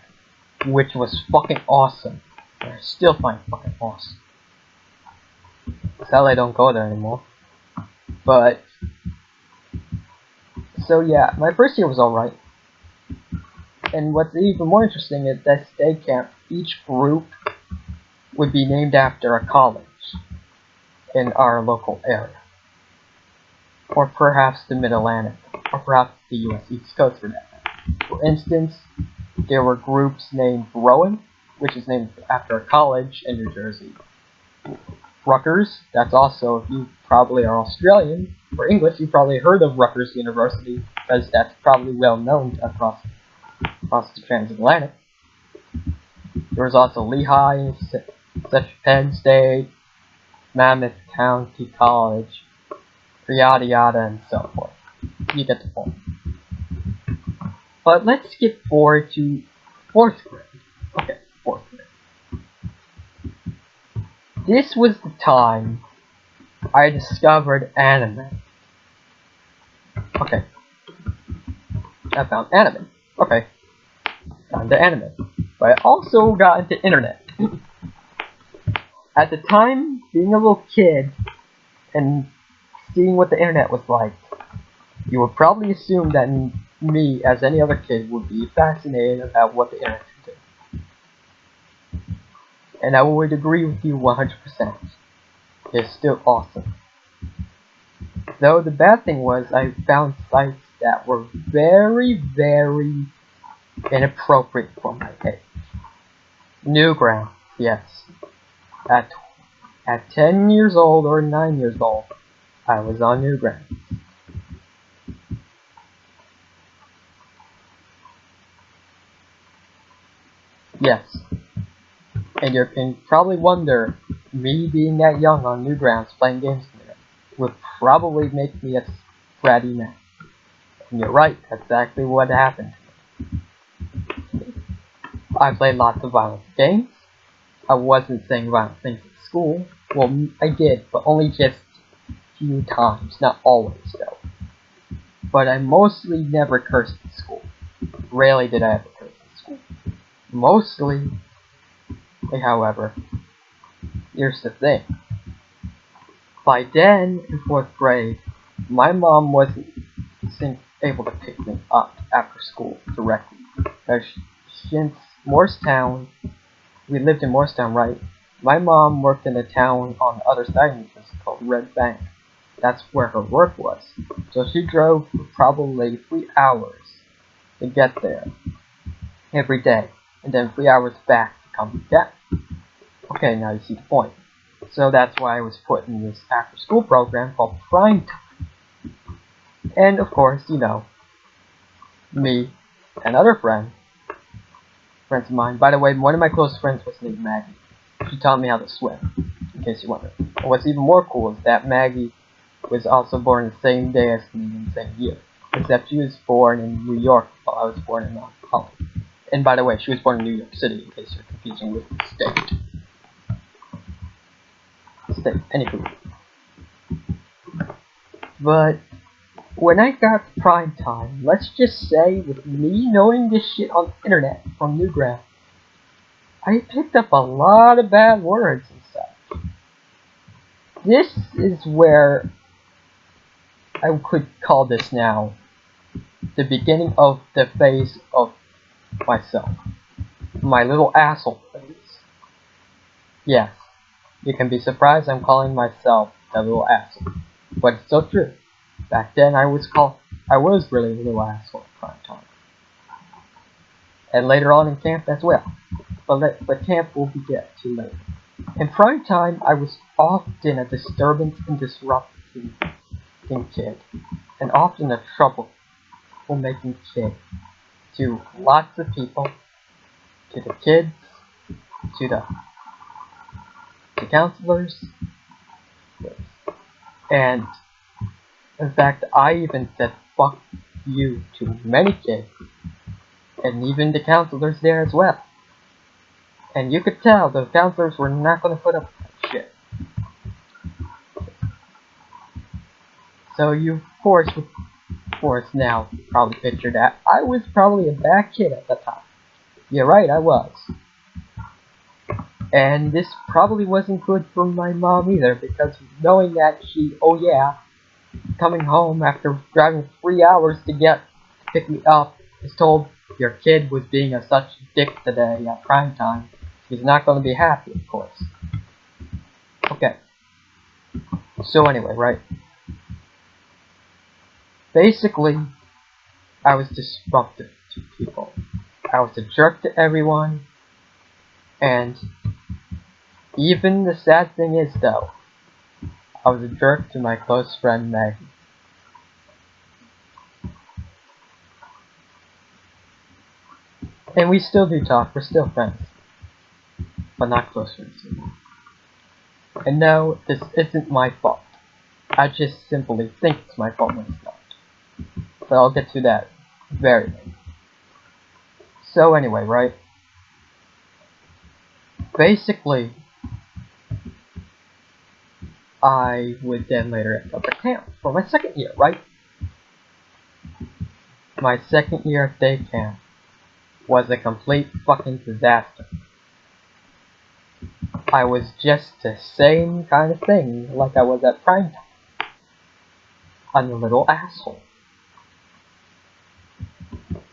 which was fucking awesome. And I still find it fucking awesome. Sadly, I don't go there anymore. But, so yeah, my first year was alright. And what's even more interesting is that day camp, each group would be named after a college in our local area. Or perhaps the Mid-Atlantic, or perhaps the US East Coast for that. For instance, there were groups named Rowan, which is named after a college in New Jersey. Rutgers, that's also, if you probably are Australian, or English, you probably heard of Rutgers University, because that's probably well known across the transatlantic. There was also Lehigh, such Penn State, Mammoth County College, yada yada and so forth. You get the point. But let's skip forward to 4th grade. Okay, 4th grade. This was the time I discovered anime. Okay. I found anime. Okay. Found the anime. But I also got into internet. At the time, being a little kid and seeing what the internet was like, you would probably assume that me, as any other kid, would be fascinated about what the internet could do. And I would agree with you 100%. It's still awesome. Though the bad thing was, I found sites that were very, very inappropriate for my age. Newgrounds, yes. At 10 years old or 9 years old, I was on Newgrounds. Yes. And you can probably wonder, me being that young on Newgrounds playing games there would probably make me a bratty man. And you're right, that's exactly what happened. I played lots of violent games, I wasn't saying violent things at school. Well, I did, but only just a few times, not always though. But I mostly never cursed at school. Rarely did I ever curse at school. Mostly, however, here's the thing. By then, in 4th grade, my mom wasn't able to pick me up after school directly. Since Morristown, we lived in Morristown, right? My mom worked in a town on the other side of me called Red Bank. That's where her work was. So she drove for probably 3 hours to get there every day, and then 3 hours back to come back. Okay, now you see the point. So that's why I was put in this after-school program called Prime Time. And of course, you know, me and other friends of mine. By the way, one of my close friends was named Maggie. She taught me how to swim, in case you wonder. And what's even more cool is that Maggie was also born the same day as me in the same year. Except she was born in New York while I was born in Mount Holly. And by the way, she was born in New York City, in case you're confusing with the state. Anywho. But when I got Prime Time, let's just say, with me knowing this shit on the internet from Newground, I picked up a lot of bad words and such. This is where I could call this now the beginning of the phase of myself. My little asshole phase. Yes, you can be surprised I'm calling myself a little asshole. But it's so true. Back then I was really a little asshole at Prime Time. And later on in camp as well. But camp will be get to later. In Prime Time I was often a disturbance and disrupting kid. And often a trouble-making kid. To lots of people. To the kids. To counselors. And in fact, I even said fuck you to many kids, and even the counselors there as well. And you could tell the counselors were not going to put up with that shit. So you, of course, now probably picture that. I was probably a bad kid at the time. Yeah, right, I was. And this probably wasn't good for my mom either, because knowing that coming home after driving 3 hours to pick me up, is told your kid was being such a dick today at Prime Time. He's not going to be happy, of course. Okay. So anyway, right? Basically, I was disruptive to people. I was a jerk to everyone. And even the sad thing is, though, I was a jerk to my close friend Maggie. And we still do talk, we're still friends. But not close friends anymore. And no, this isn't my fault. I just simply think it's my fault when it's not. But I'll get to that very late. So anyway, right? Basically, I would then later end up at camp for my second year, right? My second year of day camp was a complete fucking disaster. I was just the same kind of thing like I was at Prime Time. I'm a little asshole.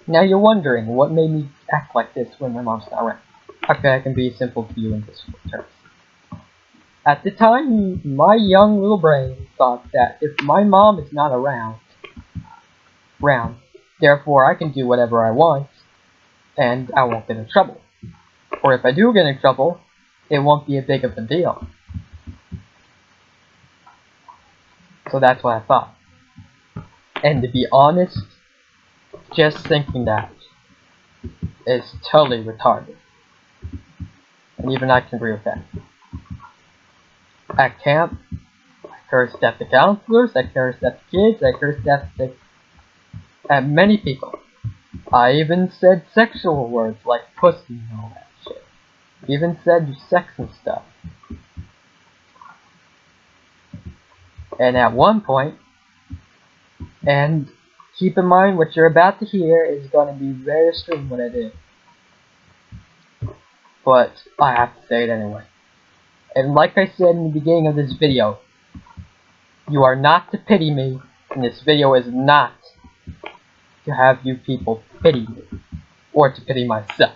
Now you're wondering what made me act like this when my mom's not around. Okay, I can be simple to you in this terms. At the time, my young little brain thought that if my mom is not around, therefore I can do whatever I want, and I won't get in trouble. Or if I do get in trouble, it won't be a big of a deal. So that's what I thought. And to be honest, just thinking that is totally retarded. And even I can agree with that. At camp, I cursed at the counselors, I cursed at the kids, I cursed at many people. I even said sexual words like pussy and all that shit. Even said sex and stuff. And at one point, and keep in mind what you're about to hear is going to be very extreme what I did. But I have to say it anyway. And like I said in the beginning of this video, you are not to pity me, and this video is not to have you people pity me, or to pity myself.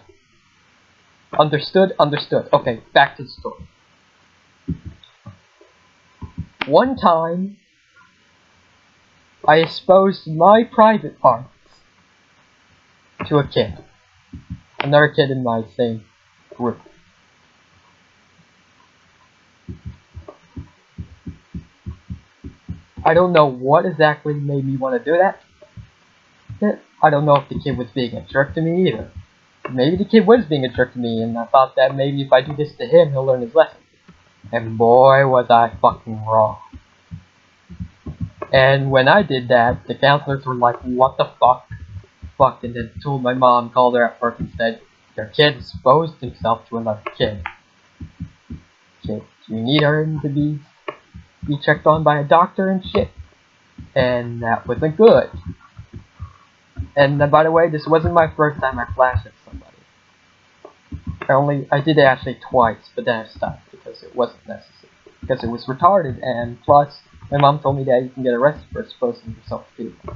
Understood? Understood. Okay, back to the story. One time, I exposed my private parts to a kid. Another kid in my same group. I don't know what exactly made me want to do that. I don't know if the kid was being a jerk to me either. Maybe the kid was being a jerk to me, and I thought that maybe if I do this to him, he'll learn his lesson. And boy, was I fucking wrong. And when I did that, the counselors were like, what the fuck? Fuck, and then told my mom, called her at work and said, your kid exposed himself to another kid. Kid, you need her to be checked on by a doctor and shit. And that wasn't good. And by the way, this wasn't my first time I flashed at somebody. I did it actually twice, but then I stopped because it wasn't necessary. Because it was retarded, and plus, my mom told me that you can get arrested for exposing yourself to people.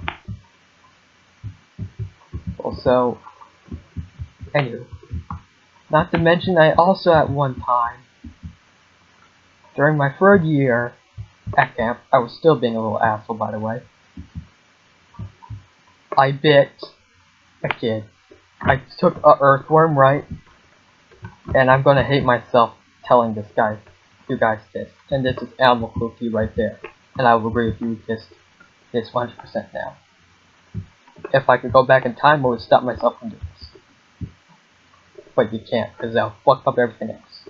Also, anyway, not to mention I also at one time, during my third year at camp, I was still being a little asshole by the way, I bit a kid. I took a earthworm, right? And I'm gonna hate myself telling you guys this. And this is animal cruelty right there. And I will agree with you with this 100% now. If I could go back in time, I would stop myself from doing this. But you can't, because that'll fuck up everything else.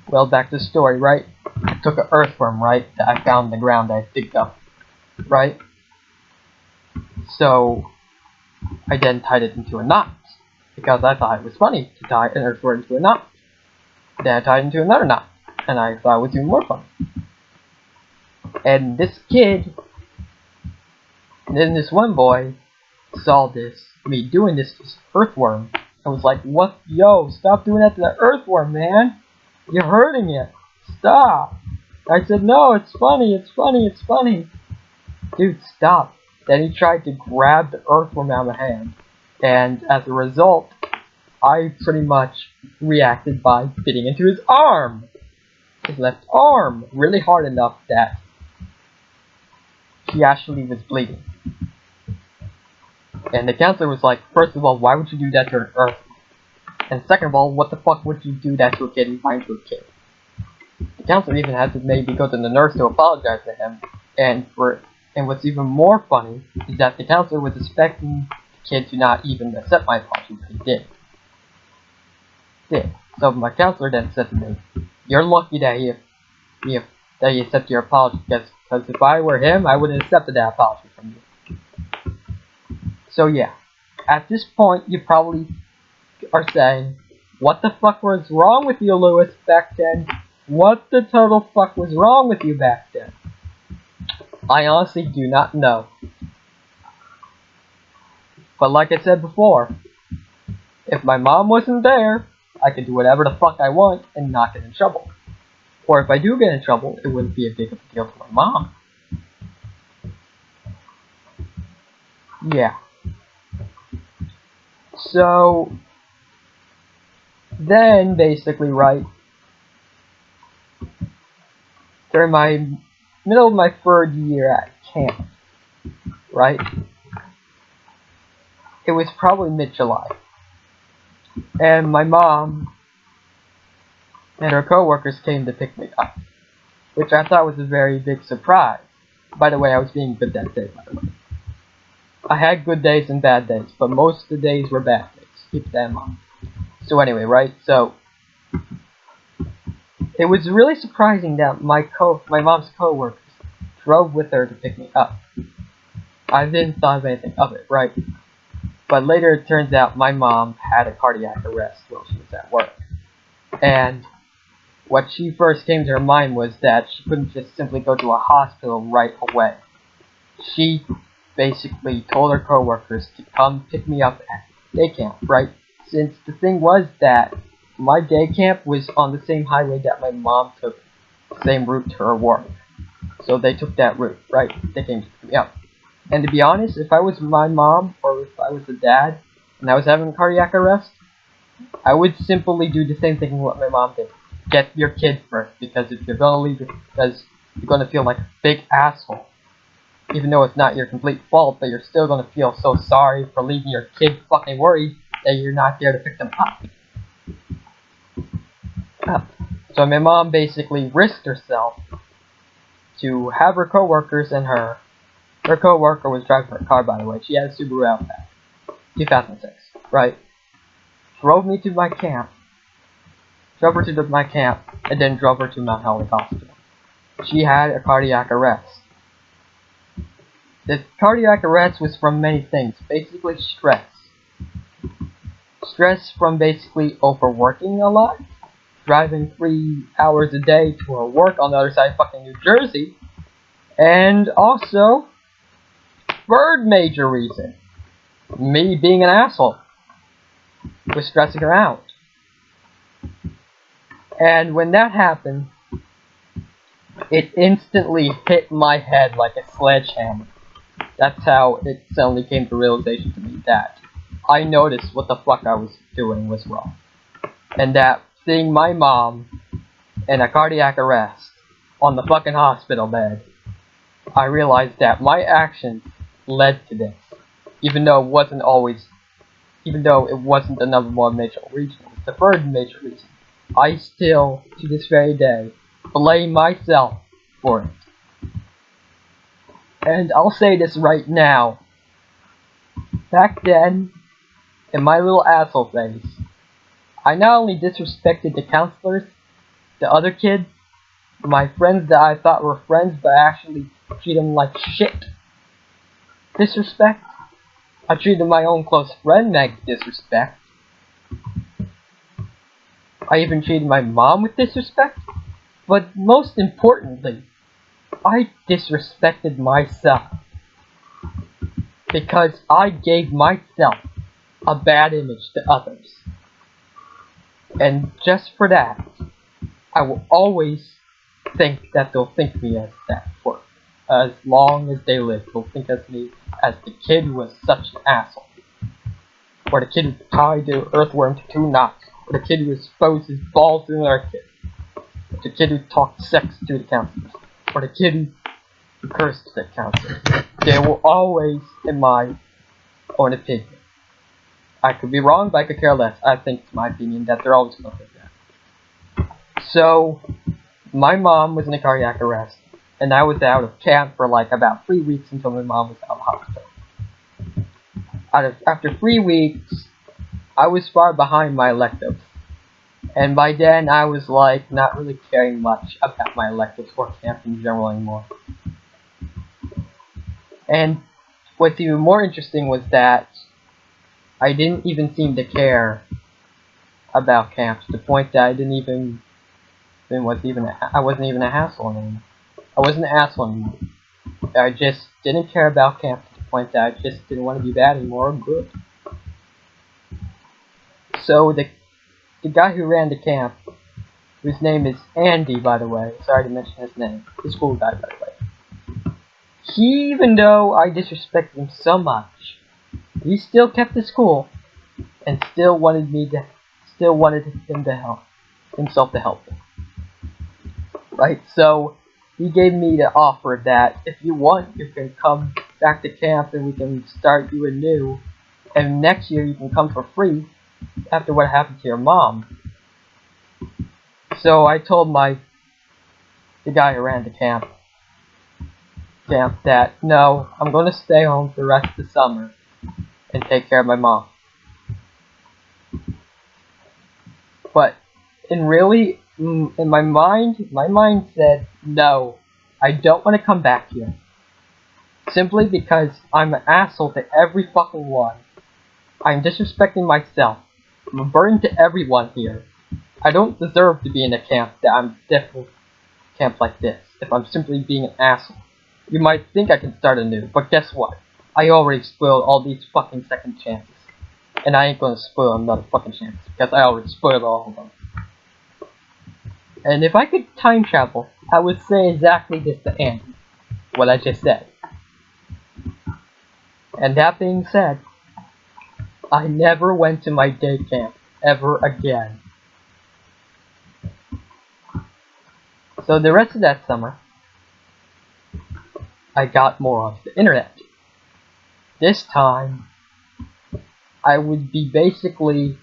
Well, back to the story, right? I took an earthworm, right, that I found in the ground that I digged up, right? So, I then tied it into a knot, because I thought it was funny to tie an earthworm into a knot. Then I tied it into another knot, and I thought it was even more fun. And this kid, and then this one boy, saw me doing this to this earthworm, and was like, what? Yo, stop doing that to the earthworm, man! You're hurting it! Stop! I said, no, it's funny, it's funny, it's funny! Dude, stop! Then he tried to grab the earthworm out of my hand, and as a result, I pretty much reacted by fitting into his arm! His left arm! Really hard enough that he actually was bleeding. And the counselor was like, first of all, why would you do that to an earthworm? And second of all, what the fuck would you do that to a kid and find to a kid? The counselor even had to maybe go to the nurse to apologize to him. And what's even more funny is that the counselor was expecting the kid to not even accept my apology, but he did. So my counselor then said to me, you're lucky that he accepted your apology, because if I were him, I wouldn't have accepted that apology from you. So yeah, at this point you probably are saying, what the fuck was wrong with you, Lewis, back then? What the total fuck was wrong with you back then? I honestly do not know. But like I said before, if my mom wasn't there, I could do whatever the fuck I want and not get in trouble. Or if I do get in trouble, it wouldn't be a big of a deal to my mom. Yeah. So, then basically, right, during my middle of my third year at camp, right, it was probably mid-July, and my mom and her co-workers came to pick me up, which I thought was a very big surprise. By the way, I was being good that day, by the way. I had good days and bad days, but most of the days were bad days. Keep that in mind. So anyway, right, so it was really surprising that my mom's co-workers drove with her to pick me up. I didn't thought of anything of it, right? But later it turns out my mom had a cardiac arrest while she was at work. And what she first came to her mind was that she couldn't just simply go to a hospital right away. She basically told her coworkers to come pick me up at day camp, right? Since the thing was that my day camp was on the same highway that my mom took, the same route to her work. So they took that route, right? They came to pick me up. And to be honest, if I was my mom, or if I was the dad, and I was having cardiac arrest, I would simply do the same thing what my mom did. Get your kid first, because if you're gonna leave it, because you're gonna feel like a big asshole. Even though it's not your complete fault, but you're still gonna feel so sorry for leaving your kid fucking worried that you're not there to pick them up. So my mom basically risked herself to have her coworkers and her coworker was driving her car, by the way. She had a Subaru Outback, 2006, right? Drove me to my camp, drove her to my camp, and then drove her to Mount Holly Hospital. She had a cardiac arrest. The cardiac arrest was from many things, basically stress. Stress from basically overworking a lot, driving 3 hours a day to her work on the other side of fucking New Jersey, and also, third major reason, me being an asshole, was stressing her out. And when that happened, it instantly hit my head like a sledgehammer. That's how it suddenly came to realization to me that I noticed what the fuck I was doing was wrong. And that seeing my mom in a cardiac arrest on the fucking hospital bed, I realized that my actions led to this. Even though it wasn't the number one major reason, it was the third major reason. I still, to this very day, blame myself for it. And I'll say this right now. Back then, in my little asshole phase, I not only disrespected the counselors, the other kids, my friends that I thought were friends, but I actually treated them like shit. Disrespect. I treated my own close friend Meg with disrespect. I even treated my mom with disrespect. But most importantly, I disrespected myself. Because I gave myself a bad image to others. And just for that, I will always think that they'll think me as that for as long as they live. They'll think of me as the kid who was such an asshole. Or the kid who tied the earthworm to 2 knots. Or the kid who exposed his balls to another kid. Or the kid who talked sex to the counselors. Or the kid who cursed the counselors. They will always, in my own opinion. I could be wrong, but I could care less. I think it's my opinion that they're always going to think that. So, my mom was in a cardiac arrest. And I was out of camp for like about 3 weeks until my mom was out of hospital. After 3 weeks, I was far behind my electives. And by then, I was like not really caring much about my electives or camp in general anymore. And what's even more interesting was that I didn't even seem to care about camp to the point that I wasn't even a hassle anymore. I wasn't an asshole anymore. I just didn't care about camp to the point that I just didn't want to be bad anymore or good. So the guy who ran the camp, whose name is Andy, by the way, sorry to mention his name, he's a cool guy, by the way. He, even though I disrespected him so much, he still kept his cool and still wanted him to help himself to help him. Right, so he gave me the offer that if you want, you can come back to camp and we can start you anew, and next year you can come for free after what happened to your mom. So I told the guy who ran the camp that no, I'm going to stay home for the rest of the summer and take care of my mom. But in my mind said, no, I don't want to come back here. Simply because I'm an asshole to every fucking one. I'm disrespecting myself. I'm a burden to everyone here. I don't deserve to be in a camp that I'm definitely camp like this, if I'm simply being an asshole. You might think I can start anew, but guess what? I already spoiled all these fucking second chances. And I ain't gonna spoil another fucking chance, because I already spoiled all of them. And if I could time travel, I would say exactly this to Andy, what I just said. And that being said, I never went to my day camp ever again. So the rest of that summer, I got more of the internet. This time, I would be basically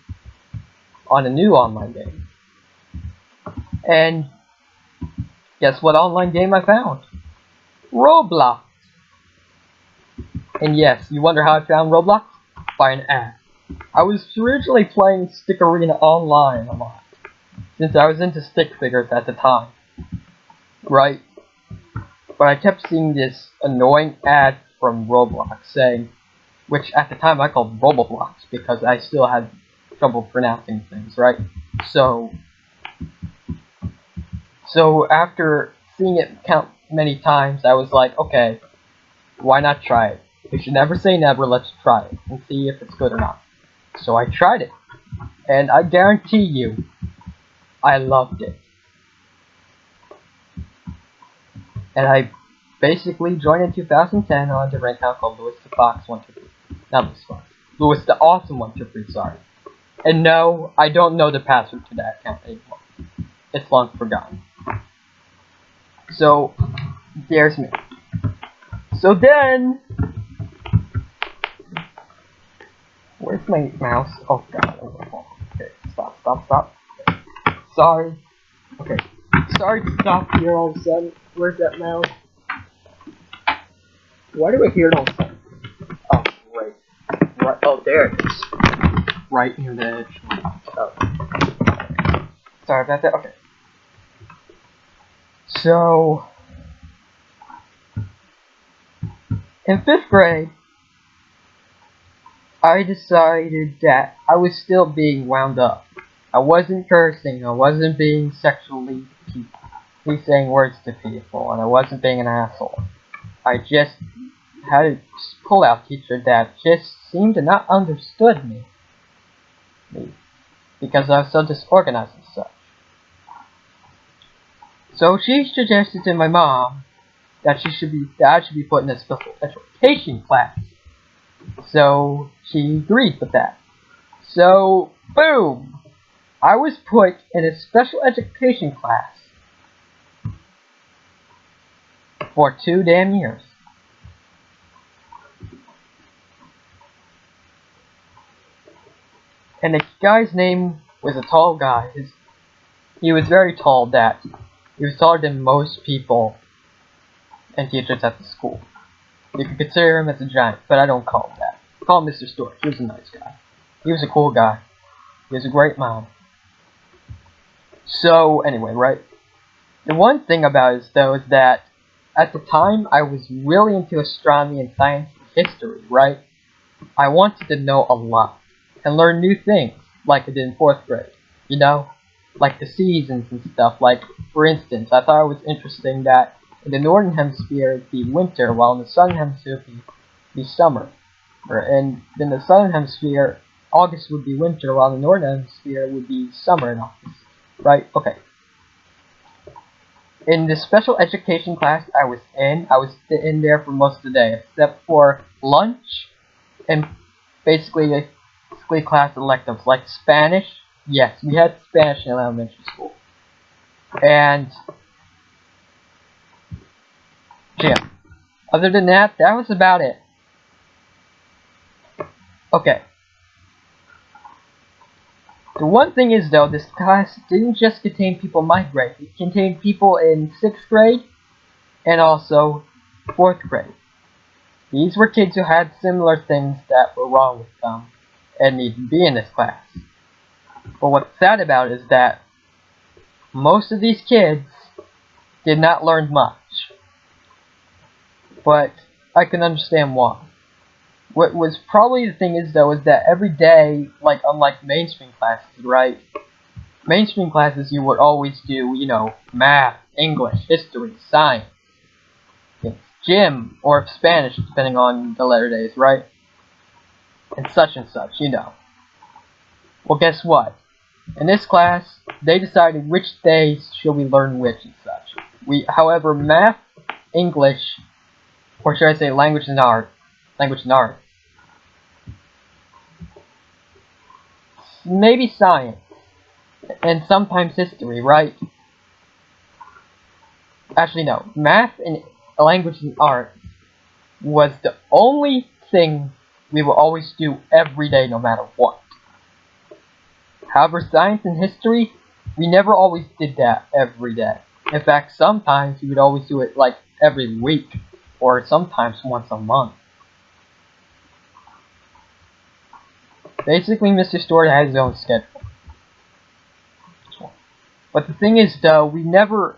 on a new online game. And guess what online game I found? Roblox. And yes, you wonder how I found Roblox? By an ad. I was originally playing Stick Arena online a lot, since I was into stick figures at the time. Right? But I kept seeing this annoying ad from Roblox saying, which at the time I called Roblox because I still had trouble pronouncing things, right? So after seeing it count many times, I was like, okay, why not try it? You should never say never, let's try it and see if it's good or not. So I tried it, and I guarantee you, I loved it. And I basically joined in 2010 on a different account called Louis the Fox 123. Not Louis Fox. Louis the Awesome 123, sorry. And no, I don't know the password to that account anymore. It's long forgotten. So, there's me. So then, where's my mouse? Oh god, okay, stop. Sorry. Okay, sorry to stop here all of a sudden. Where's that mouse? Why do I hear it all of a sudden? Oh, great. Right, oh, there it is. Right near the edge. Oh. Sorry about that, okay. So, in 5th grade, I decided that I was still being wound up. I wasn't cursing, I wasn't being sexually saying words to people, and I wasn't being an asshole. I just had a pull-out teacher that just seemed to not understood me. Because I was so disorganized and such. So she suggested to my mom that I should be put in a special education class. So she agreed with that. So, boom! I was put in a special education class for 2 damn years. And the guy's name was a tall guy. He was very tall, he was taller than most people and teachers at the school. You could consider him as a giant, but I don't call him that. I call him Mr. Storch. He was a nice guy. He was a cool guy. He was a great man. So, anyway, right? The one thing about it, though, is that at the time, I was really into astronomy and science and history, right? I wanted to know a lot and learn new things, like I did in 4th grade, you know? Like the seasons and stuff. Like, for instance, I thought it was interesting that in the northern hemisphere it'd be winter, while in the southern hemisphere it'd be summer. And in the southern hemisphere, August would be winter, while in the northern hemisphere it would be summer in August. Right? Okay. In the special education class I was in there for most of the day, except for lunch and basically class electives like Spanish. Yes, we had Spanish in elementary school. And yeah. Other than that, that was about it. Okay. The one thing is, though, this class didn't just contain people my grade. It contained people in 6th grade and also 4th grade. These were kids who had similar things that were wrong with them and needed to be in this class. But what's sad about it is that most of these kids did not learn much. But I can understand why. What was probably the thing is, though, is that every day, like unlike mainstream classes, right, mainstream classes, you would always do, you know, math, English, history, science, gym, or Spanish, depending on the letter days, right? And such, you know. Well, guess what? In this class, they decided which days should we learn which and such. However, math, English, or should I say language and art, maybe science, and sometimes history, right? Actually, no. Math and language and art was the only thing we would always do every day, no matter what. However, science and history, we never always did that every day. In fact, sometimes we would always do it like every week, or sometimes once a month. Basically, Mr. Stewart had his own schedule. But the thing is, though, we never,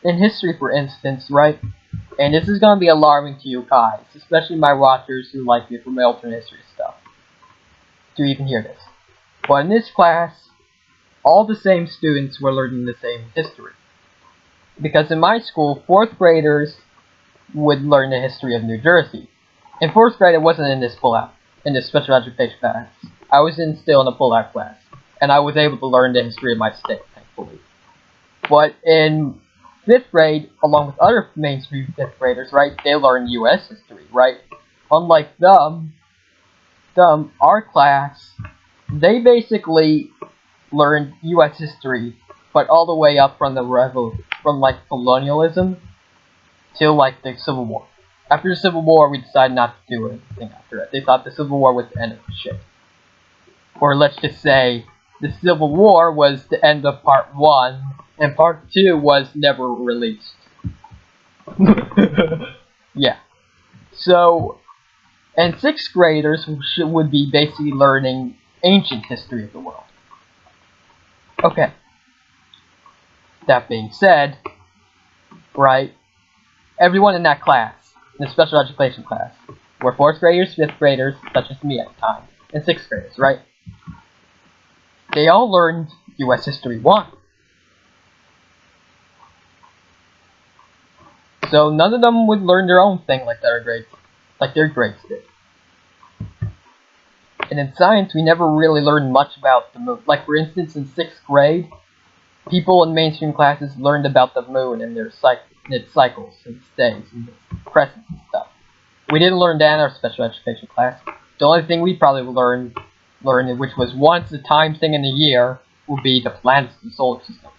in history for instance, right? And this is going to be alarming to you guys, especially my watchers who like me from alternate history stuff, to even hear this. But in this class, all the same students were learning the same history. Because in my school, 4th graders would learn the history of New Jersey. In 4th grade, I wasn't in this special education class. I was still in a pull-out class. And I was able to learn the history of my state, thankfully. But in 5th grade, along with other mainstream 5th graders, right, they learned U.S. history, right? Unlike our class, they basically learned U.S. history, but all the way up from like colonialism till like the Civil War. After the Civil War, we decided not to do anything after that. They thought the Civil War was the end of the shit. Or let's just say, the Civil War was the end of Part 1, and Part 2 was never released. Yeah. So, and 6th graders would be basically learning ancient history of the world. Okay. That being said, right, everyone in that class, in the special education class, were 4th graders, 5th graders, such as me at the time, and 6th graders, right? They all learned U.S. History 1. So none of them would learn their own thing like their grades did. And in science, we never really learned much about the moon. Like, for instance, in 6th grade, people in mainstream classes learned about the moon and its cycles, and its days, and its crescents and stuff. We didn't learn that in our special education class. The only thing we probably learned, which was once a time thing in a year, would be the planets of the solar system.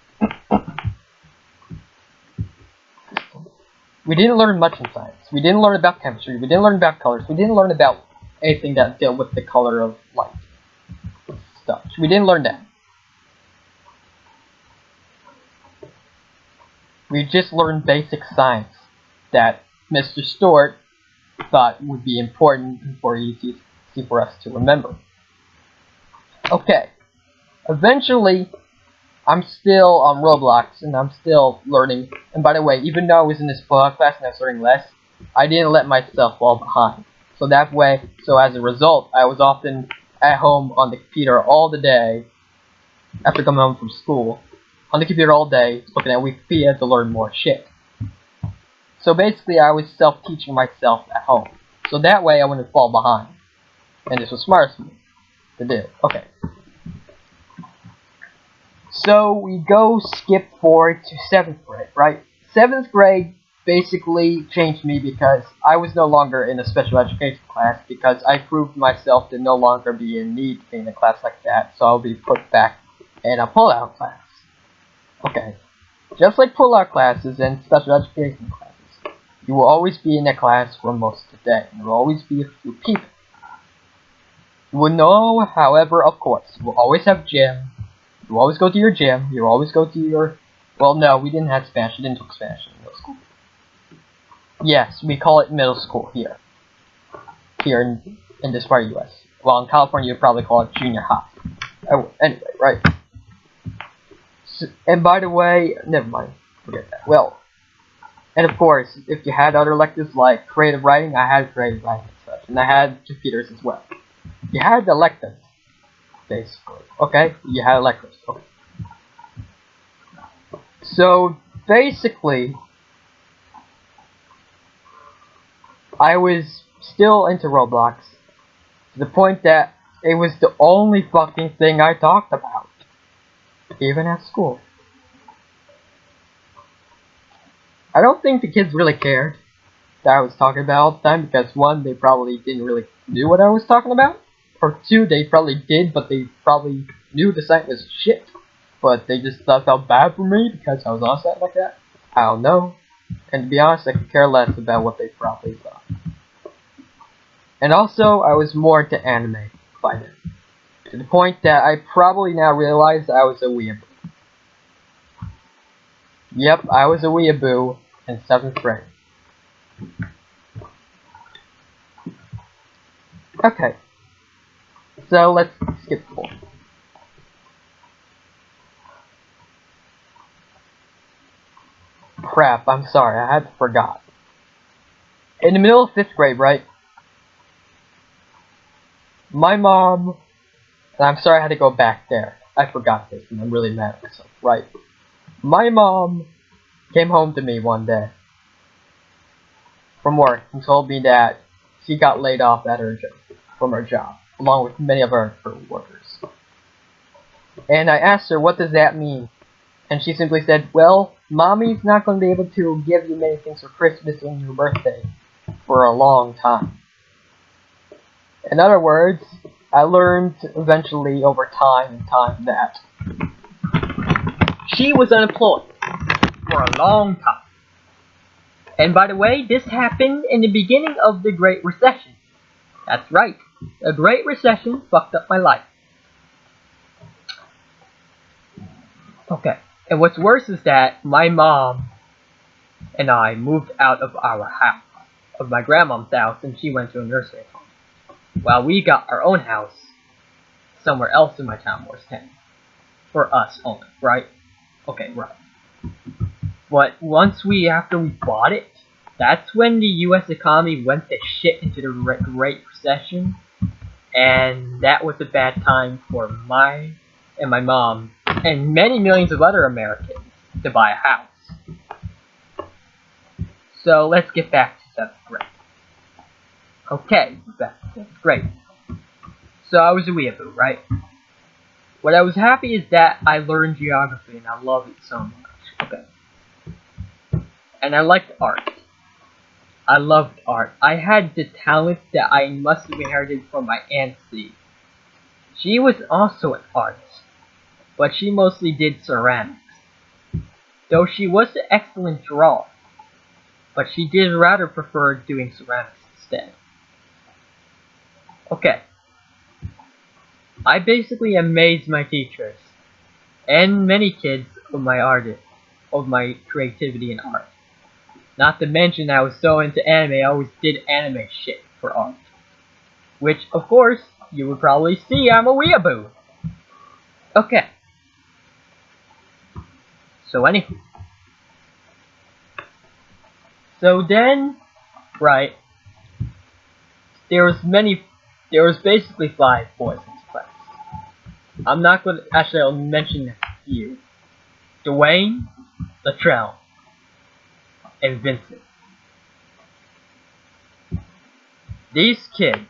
We didn't learn much in science. We didn't learn about chemistry. We didn't learn about colors. We didn't learn about anything that dealt with the color of light stuff. We didn't learn that. We just learned basic science that Mr. Stewart thought would be important and easy for us to remember. Okay. Eventually, I'm still on Roblox, and I'm still learning. And by the way, even though I was in this class and I was learning less, I didn't let myself fall behind. So as a result, I was often at home on the computer all the day, after coming home from school, on the computer all day, looking at Wikipedia to learn more shit. So basically, I was self-teaching myself at home. So that way, I wouldn't fall behind. And this was smart of me to do. Okay. So we go skip forward to 7th grade, right? 7th grade basically changed me because I was no longer in a special education class because I proved myself to no longer be in need to be in a class like that, so I'll be put back in a pull-out class. Okay. Just like pull-out classes and special education classes, you will always be in a class for most of the day, and there will always be a few people. You will know, however, of course, you will always have gym. You always go to your gym. You always go to your... Well, no, we didn't have Spanish. We didn't take Spanish in middle school. Yes, we call it middle school here. Here in this part of the U.S. Well, in California, you'd probably call it junior high. Oh, anyway, right. So, and by the way, never mind. Forget that. Well, and of course, if you had other electives like creative writing, I had creative writing and such. And I had computers as well. You had electives. Basically. Okay? You had electives. Okay. So basically, I was still into Roblox to the point that it was the only fucking thing I talked about, even at school. I don't think the kids really cared that I was talking about all the time because one, they probably didn't really knew what I was talking about, or two, they probably did, but they probably knew the site was shit, but they just thought felt bad for me because I was on a site like that. I don't know. And to be honest, I could care less about what they probably thought. And also, I was more into anime by then, to the point that I probably now realize I was a weeaboo. Yep, I was a weeaboo in 7th grade. Okay, so let's skip forward. Crap, I'm sorry, I had forgot. In the middle of 5th grade, right? My mom, and I'm sorry I had to go back there. I forgot this, and I'm really mad at myself, right? My mom came home to me one day from work and told me that she got laid off at her job, from her job, along with many of her workers. And I asked her, what does that mean? And she simply said, well, Mommy's not going to be able to give you many things for Christmas and your birthday for a long time. In other words, I learned eventually over time that she was unemployed for a long time. And by the way, this happened in the beginning of the Great Recession. That's right, the Great Recession fucked up my life. Okay, and what's worse is that my mom and I moved out of our house, of my grandmom's house, and she went to a nursing home. While we got our own house somewhere else in my town, Morris County. For us only, right? Okay, right. But after we bought it, that's when the US economy went to shit into the Great Recession. And that was a bad time for my mom and many millions of other Americans to buy a house. So let's get back to 7th grade. Okay, back to 7th grade. So I was a weeaboo, right? What I was happy is that I learned geography and I love it so much. Okay. And I liked art. I loved art. I had the talent that I must have inherited from my Aunt C. She was also an artist, but she mostly did ceramics. Though she was an excellent drawer, but she did rather prefer doing ceramics instead. Okay. I basically amazed my teachers and many kids of my creativity in art. Not to mention I was so into anime, I always did anime shit for art. Which, of course, you would probably see I'm a weeaboo. Okay. So anywho. So then, right, there was basically 5 boys in this class. I'm not gonna, actually I'll mention a few. Dwayne, Latrell, and Vincent. These kids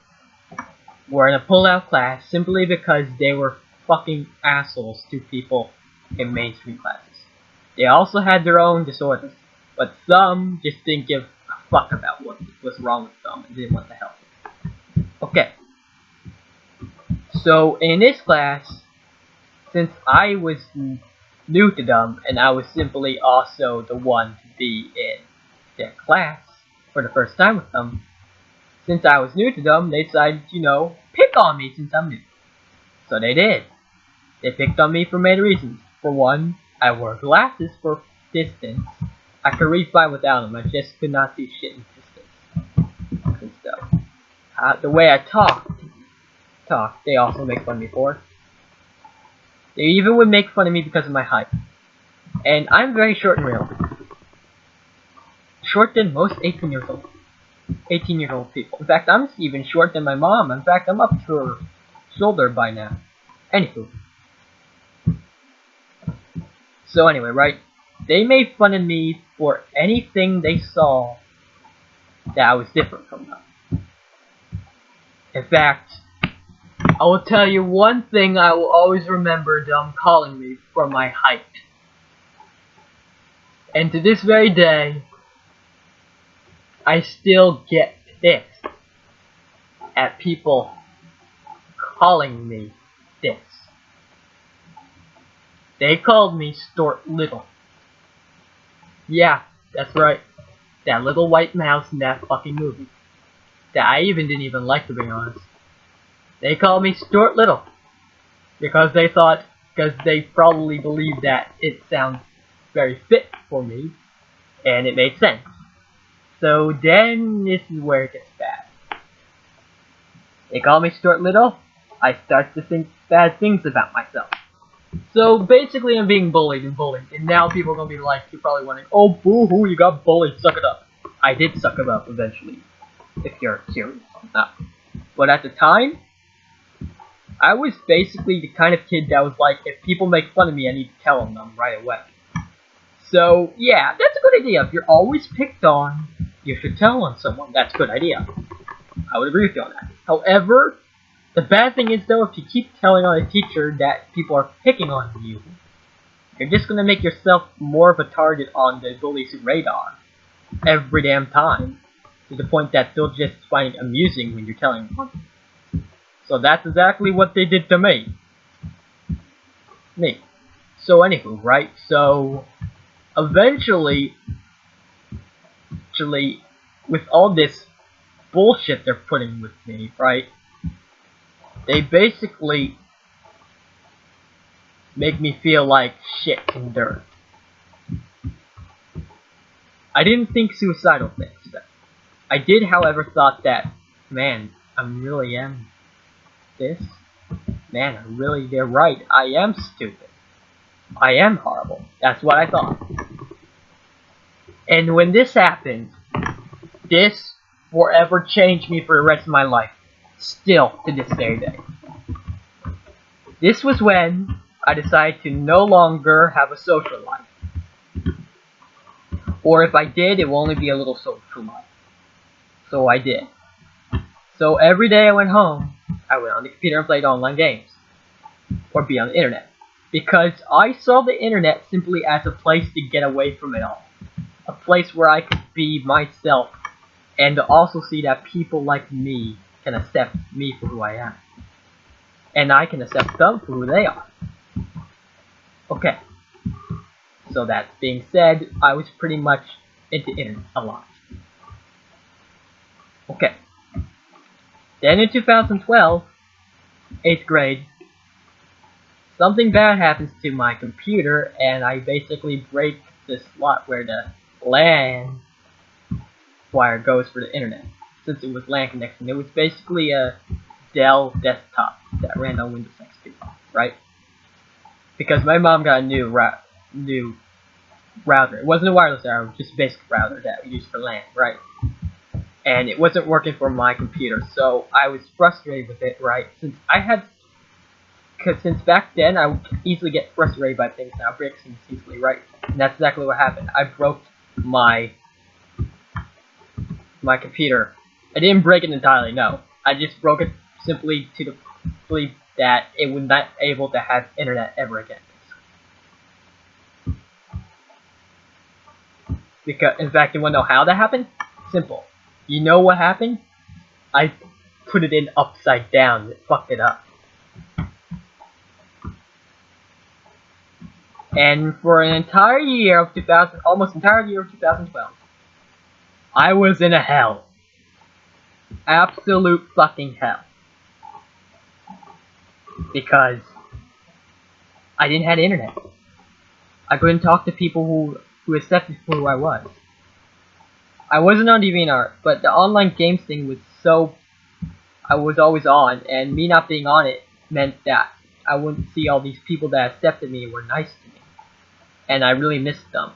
were in a pull-out class simply because they were fucking assholes to people in mainstream classes. They also had their own disorders, but some just didn't give a fuck about what was wrong with them and didn't want to help them. Okay. So in this class, since I was new to them and I was simply also the one to be in their class for the first time with them, since I was new to them, they decided, pick on me since I'm new. So they did. They picked on me for many reasons. For one, I wore glasses for distance. I could read fine without them, I just could not see shit in distance and stuff. The way I talk, they also make fun of me for. They even would make fun of me because of my height. And I'm very short in real life. Short than most 18-year-old people. In fact, I'm even short than my mom. In fact, I'm up to her shoulder by now. Anywho. So anyway, right? they made fun of me for anything they saw that I was different from them. In fact, I will tell you one thing I will always remember them calling me for my height. And to this very day, I still get pissed at people calling me this. They called me Stuart Little. Yeah, that's right. That little white mouse in that fucking movie. That I didn't even like, to be honest. They called me Stuart Little. Because they probably believed that it sounds very fit for me. And it made sense. So then, this is where it gets bad. They call me Stuart Little. I start to think bad things about myself. So basically I'm being bullied, and now people are gonna be like, you're probably wondering, oh boo-hoo, you got bullied, suck it up. I did suck it up eventually, if you're curious. But at the time, I was basically the kind of kid that was like, if people make fun of me, I need to tell them right away. So yeah, that's a good idea. If you're always picked on, you should tell on someone. That's a good idea. I would agree with you on that. However, the bad thing is, though, if you keep telling on a teacher that people are picking on you, you're just going to make yourself more of a target on the bully's radar every damn time, to the point that they'll just find it amusing when you're telling them. So that's exactly what they did to me. So anywho, right? So eventually, with all this bullshit they're putting with me, right? They basically make me feel like shit and dirt. I didn't think suicidal things, but I did, however, thought that, man, I really am this. Man, they're right. I am stupid. I am horrible. That's what I thought. And when this happened, this forever changed me for the rest of my life. Still, to this very day. This was when I decided to no longer have a social life. Or if I did, it will only be a little social life. So I did. So every day I went home, I went on the computer and played online games. Or be on the internet. Because I saw the internet simply as a place to get away from it all. A place where I could be myself. And to also see that people like me can accept me for who I am. And I can accept them for who they are. Okay. So that being said, I was pretty much into internet a lot. Okay. Then in 2012, 8th grade, something bad happens to my computer, and I basically break the slot where the LAN wire goes for the internet. Since it was LAN connection, it was basically a Dell desktop that ran on Windows XP, right? Because my mom got a new router. It wasn't a wireless router, it was just a basic router that we used for LAN, right? And it wasn't working for my computer, so I was frustrated with it, right? Since back then I would easily get frustrated by things, now I break things easily, right? And that's exactly what happened. I broke my computer. I didn't break it entirely, no. I just broke it simply to the belief that it would not be able to have internet ever again. Because, in fact, you want to know how that happened? Simple. You know what happened? I put it in upside down. It fucked it up. And for an entire year of 2012, I was in a hell. Absolute fucking hell. Because I didn't have internet. I couldn't talk to people who accepted for who I was. I wasn't on DeviantArt, but the online games thing was so... I was always on, and me not being on it meant that I wouldn't see all these people that accepted me and were nice to me. And I really missed them.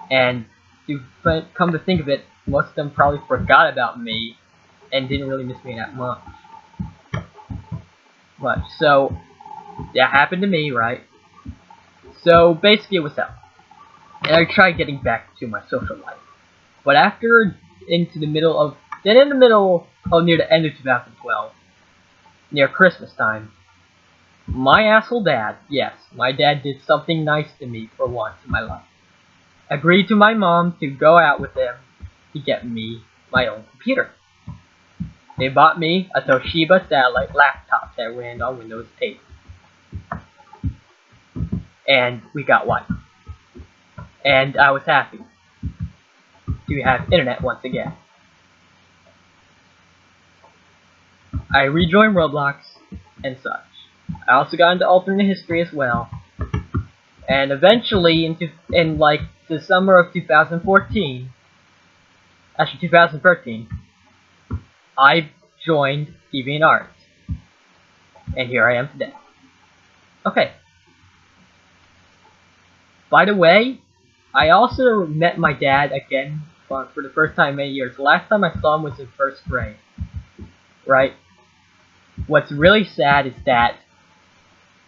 And to come to think of it, most of them probably forgot about me and didn't really miss me that much. So, that happened to me, right? So, basically it was hell. and I tried getting back to my social life. But after in the middle of near the end of 2012, near Christmas time, my asshole dad, yes, my dad did something nice to me for once in my life. Agreed to my mom to go out with him to get me my own computer. They bought me a Toshiba satellite laptop that ran on Windows 8. And we got one. And I was happy to have internet once again. I rejoined Roblox and such. I also got into alternate history as well. And eventually, in like the summer of 2014, actually 2013, I joined DeviantArt. And here I am today. Okay. By the way, I also met my dad again for the first time in many years. The last time I saw him was in first grade. Right? What's really sad is that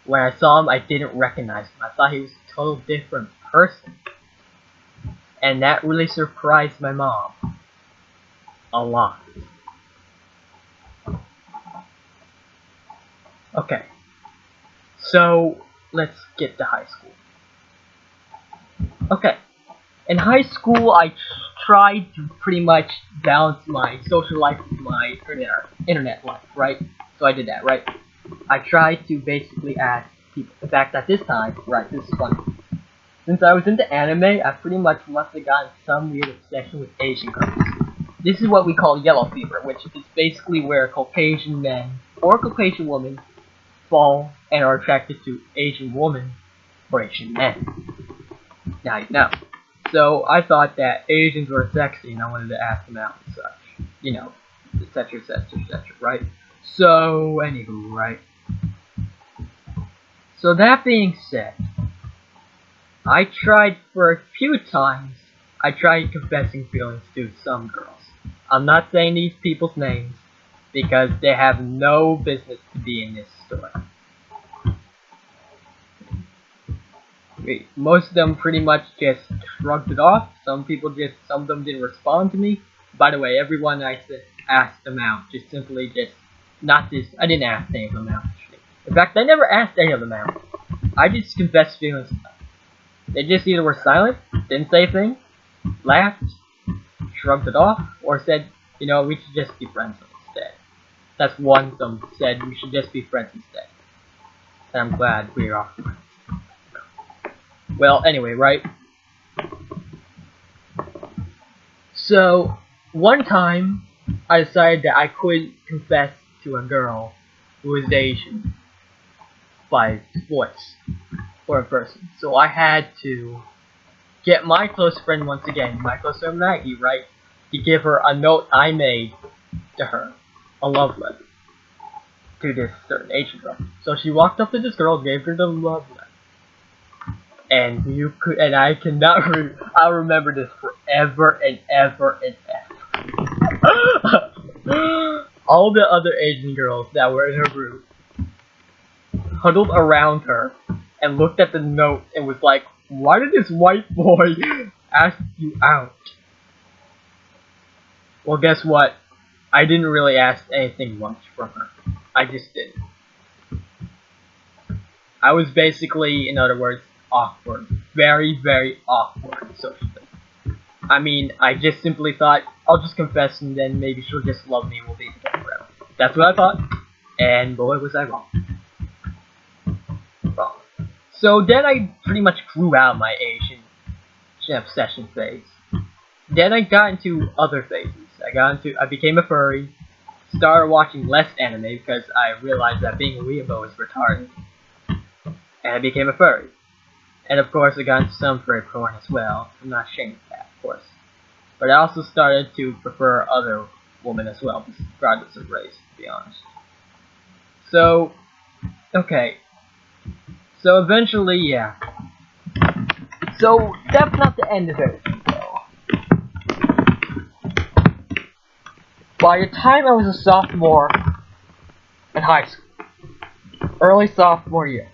when I saw him, I didn't recognize him. I thought he was a total different person. And that really surprised my mom. A lot. Okay. So, let's get to high school. Okay. In high school, I tried to pretty much balance my social life with my internet life, right? So I did that, right? I tried to basically ask people. In fact, at this time, right, this is funny. Since I was into anime, I pretty much must have gotten some weird obsession with Asian girls. This is what we call yellow fever, which is basically where Caucasian men or Caucasian women fall and are attracted to Asian women or Asian men. Now you know. So I thought that Asians were sexy and I wanted to ask them out and such. You know, etc, etc, etc, right? So, anywho, right? So that being said, I tried for a few times, I tried confessing feelings to some girls. I'm not saying these people's names, because they have no business to be in this story. Most of them pretty much just shrugged it off. Some of them didn't respond to me. By the way, everyone I asked them out, I didn't ask any of them out. In fact, I never asked any of them out. I just confessed feelings. They just either were silent, didn't say a thing, laughed, shrugged it off, or said, you know, we should just be friends instead. That's one of them said, we should just be friends instead. And I'm glad we are friends. Well, anyway, right? So, one time, I decided that I could confess to a girl who was Asian by voice or in person. So I had to get my close friend once again, my close friend Maggie, right, to give her a note I made to her, a love letter to this certain Asian girl. So she walked up to this girl, gave her the love letter. And I cannot I'll remember this forever and ever and ever. All the other Asian girls that were in her group huddled around her and looked at the note and was like, why did this white boy ask you out? Well, guess what? I didn't really ask anything much from her. I just didn't. I was basically, in other words, awkward. Very, very awkward socially. I mean, I just simply thought, I'll just confess and then maybe she'll just love me and we'll be together forever. That's what I thought. And boy, was I wrong. So then I pretty much grew out my Asian obsession phase. Then I got into other phases. I became a furry, started watching less anime because I realized that being a weeaboo is retarded. And I became a furry. And of course I got into some furry porn as well. I'm not ashamed of that, of course. But I also started to prefer other women as well, regardless of race, to be honest. So, okay. So eventually, yeah. So, that's not the end of everything, though. By the time I was a sophomore in high school, early sophomore year,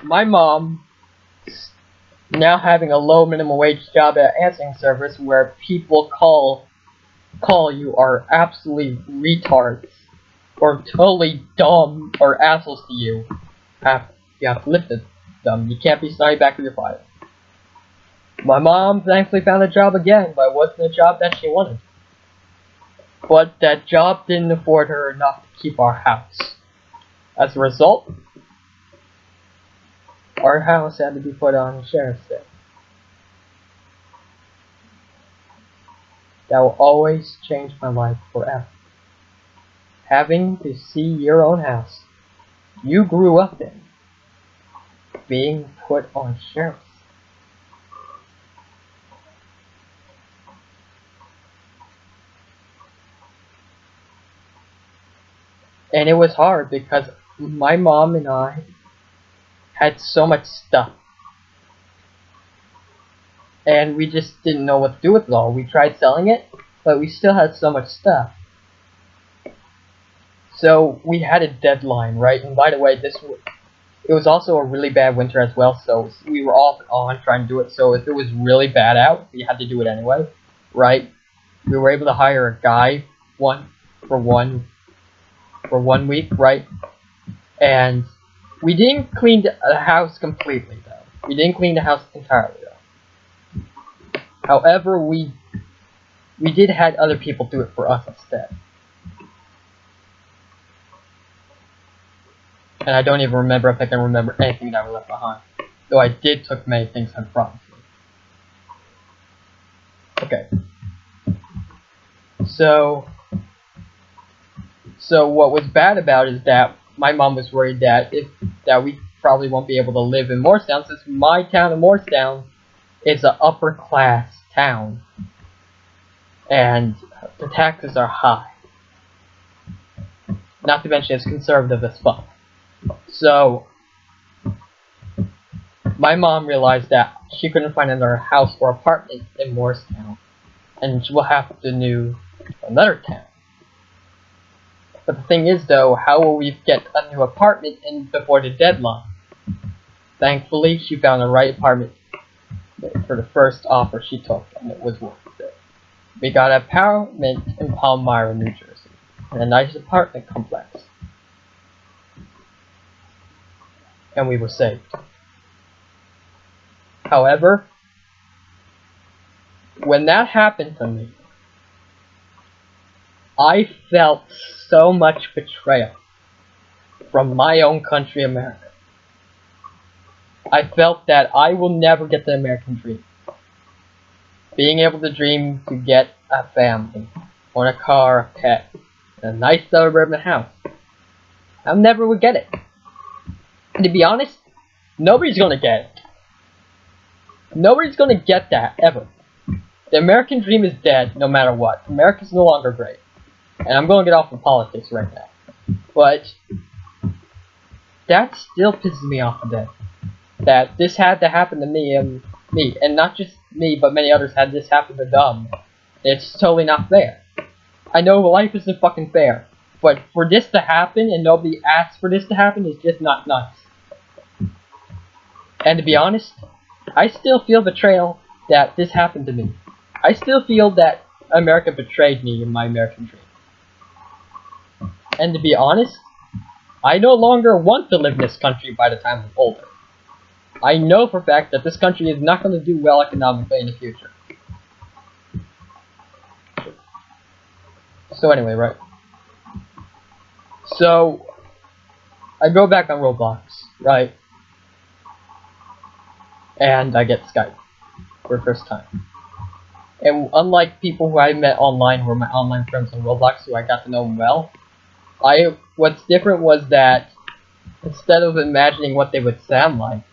my mom Now having a low minimum wage job at answering service where people call you are absolutely retards or totally dumb or assholes to you. You have to live with them. You can't be snotty back with your father. My mom thankfully found a job again, but it wasn't a job that she wanted. But that job didn't afford her enough to keep our house. As a result, our house had to be put on sheriff's sale. That will always change my life forever. Having to see your own house you grew up in being put on sheriff's. And it was hard because my mom and I had so much stuff. And we just didn't know what to do with it all. We tried selling it, but we still had so much stuff. So we had a deadline, right? And by the way, it was also a really bad winter as well, so we were off and on trying to do it. So if it was really bad out, we had to do it anyway, right? We were able to hire a guy for one week, right? And we didn't clean the house completely, though. We didn't clean the house entirely, though. However, we did have other people do it for us instead. And I don't even remember if I can remember anything that we left behind. Though I did took many things home from me. Okay. So what was bad about it is that my mom was worried that we probably won't be able to live in Morristown, since my town of Morristown is an upper class town. And the taxes are high. Not to mention it's conservative as fuck. So my mom realized that she couldn't find another house or apartment in Morristown, and she will have to move to another town. But the thing is, though, how will we get a new apartment before the deadline? Thankfully, she found the right apartment for the first offer she took, and it was worth it. We got an apartment in Palmyra, New Jersey, in a nice apartment complex. And we were saved. However, when that happened to me, I felt so much betrayal from my own country, America. I felt that I will never get the American dream. Being able to dream to get a family, own a car, a pet, and a nice suburban house. I never would get it. And to be honest, nobody's gonna get it. Nobody's gonna get that, ever. The American dream is dead, no matter what. America's no longer great. And I'm gonna get off of politics right now. But that still pisses me off a bit. That this had to happen to me, and not just me, but many others had this happen to them. It's totally not fair. I know life isn't fucking fair, but for this to happen and nobody asks for this to happen is just not nuts. And to be honest, I still feel betrayal that this happened to me. I still feel that America betrayed me in my American dream. And to be honest, I no longer want to live in this country by the time I'm older. I know for a fact that this country is not going to do well economically in the future. So anyway, right. So, I go back on Roblox, right? And I get Skype for the first time. And unlike people who I met online, who were my online friends on Roblox, who I got to know well, what's different was that instead of imagining what they would sound like,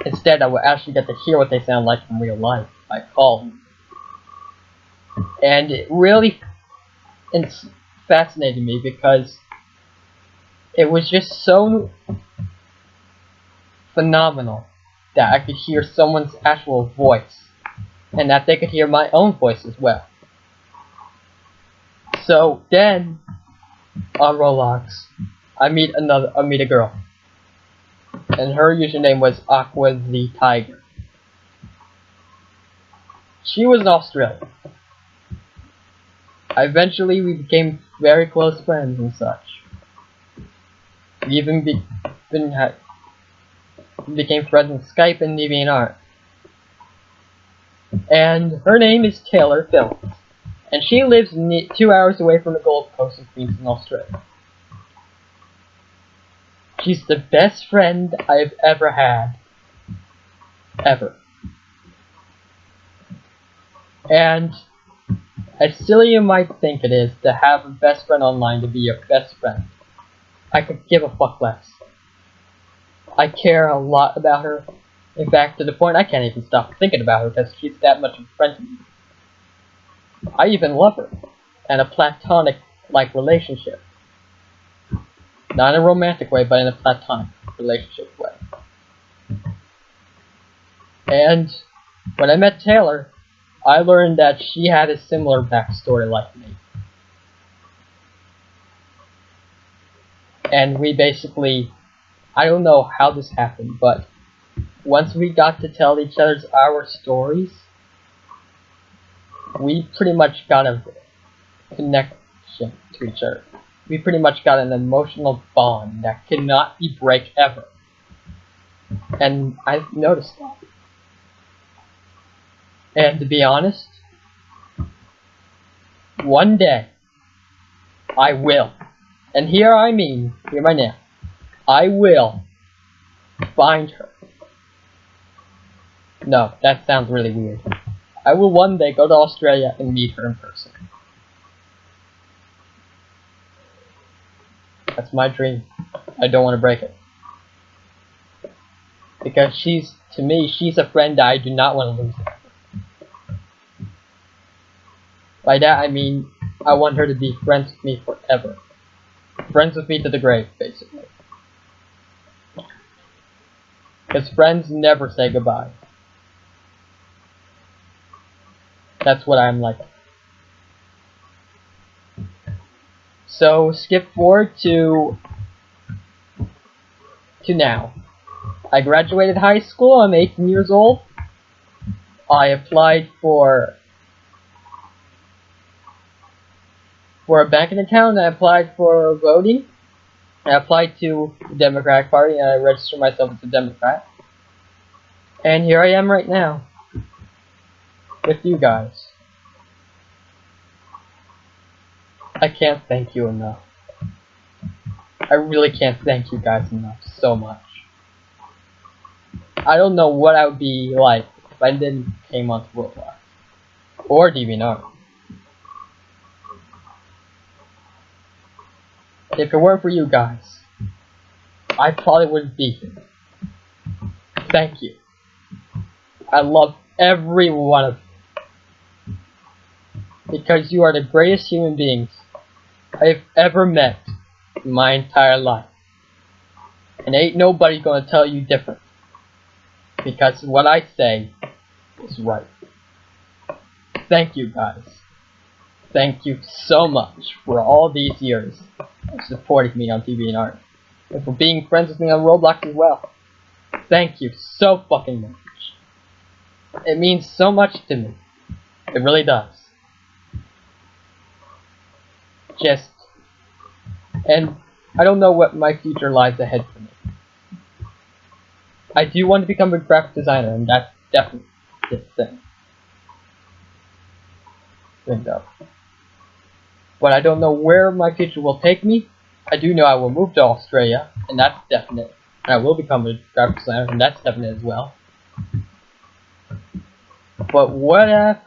instead I would actually get to hear what they sound like in real life by call. And it really fascinated me because it was just so phenomenal that I could hear someone's actual voice, and that they could hear my own voice as well. So then, on Roblox, I meet a girl, and her username was Aqua the Tiger. She was in Australia. Eventually, we became very close friends and such. We even became friends on Skype and DeviantArt. And her name is Taylor Phillips, and she lives 2 hours away from the Gold Coast in Queensland, Australia. She's the best friend I've ever had. Ever. And as silly you might think it is to have a best friend online to be your best friend, I could give a fuck less. I care a lot about her. In fact, to the point I can't even stop thinking about her because she's that much of a friend to me. I even love her. And a platonic-like relationship. Not in a romantic way, but in a platonic relationship way. And when I met Taylor, I learned that she had a similar backstory like me. And we basically, I don't know how this happened, but once we got to tell each other our stories, we pretty much got a connection to each other. We pretty much got an emotional bond that cannot be break ever. And I've noticed that. And to be honest, one day, I will. And here I mean, hear my name. I will find her. No, that sounds really weird. I will one day go to Australia and meet her in person. That's my dream. I don't want to break it. Because to me, she's a friend that I do not want to lose. By that I mean, I want her to be friends with me forever. Friends with me to the grave, basically. Because friends never say goodbye. That's what I'm like. So, skip forward to now. I graduated high school, I'm 18 years old. I applied for a banking account, I applied for voting. I applied to the Democratic Party and I registered myself as a Democrat. And here I am right now. With you guys. I can't thank you enough. I really can't thank you guys enough so much. I don't know what I would be like if I didn't came onto Roblox. Or DeviantArt. If it weren't for you guys, I probably wouldn't be here. Thank you. I love every one of you. Because you are the greatest human beings I've ever met in my entire life. And ain't nobody gonna tell you different. Because what I say is right. Thank you guys. Thank you so much for all these years of supporting me on DeviantArt. And for being friends with me on Roblox as well. Thank you so fucking much. It means so much to me. It really does. And I don't know what my future lies ahead for me. I do want to become a graphic designer, and that's definitely the thing. But I don't know where my future will take me. I do know I will move to Australia, and that's definite. And I will become a graphic designer, and that's definite as well. But whatever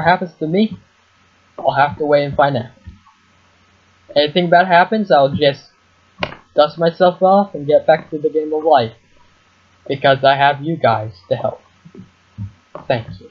happens to me, I'll have to wait and find out. Anything bad happens, I'll just dust myself off and get back to the game of life. Because I have you guys to help. Thank you.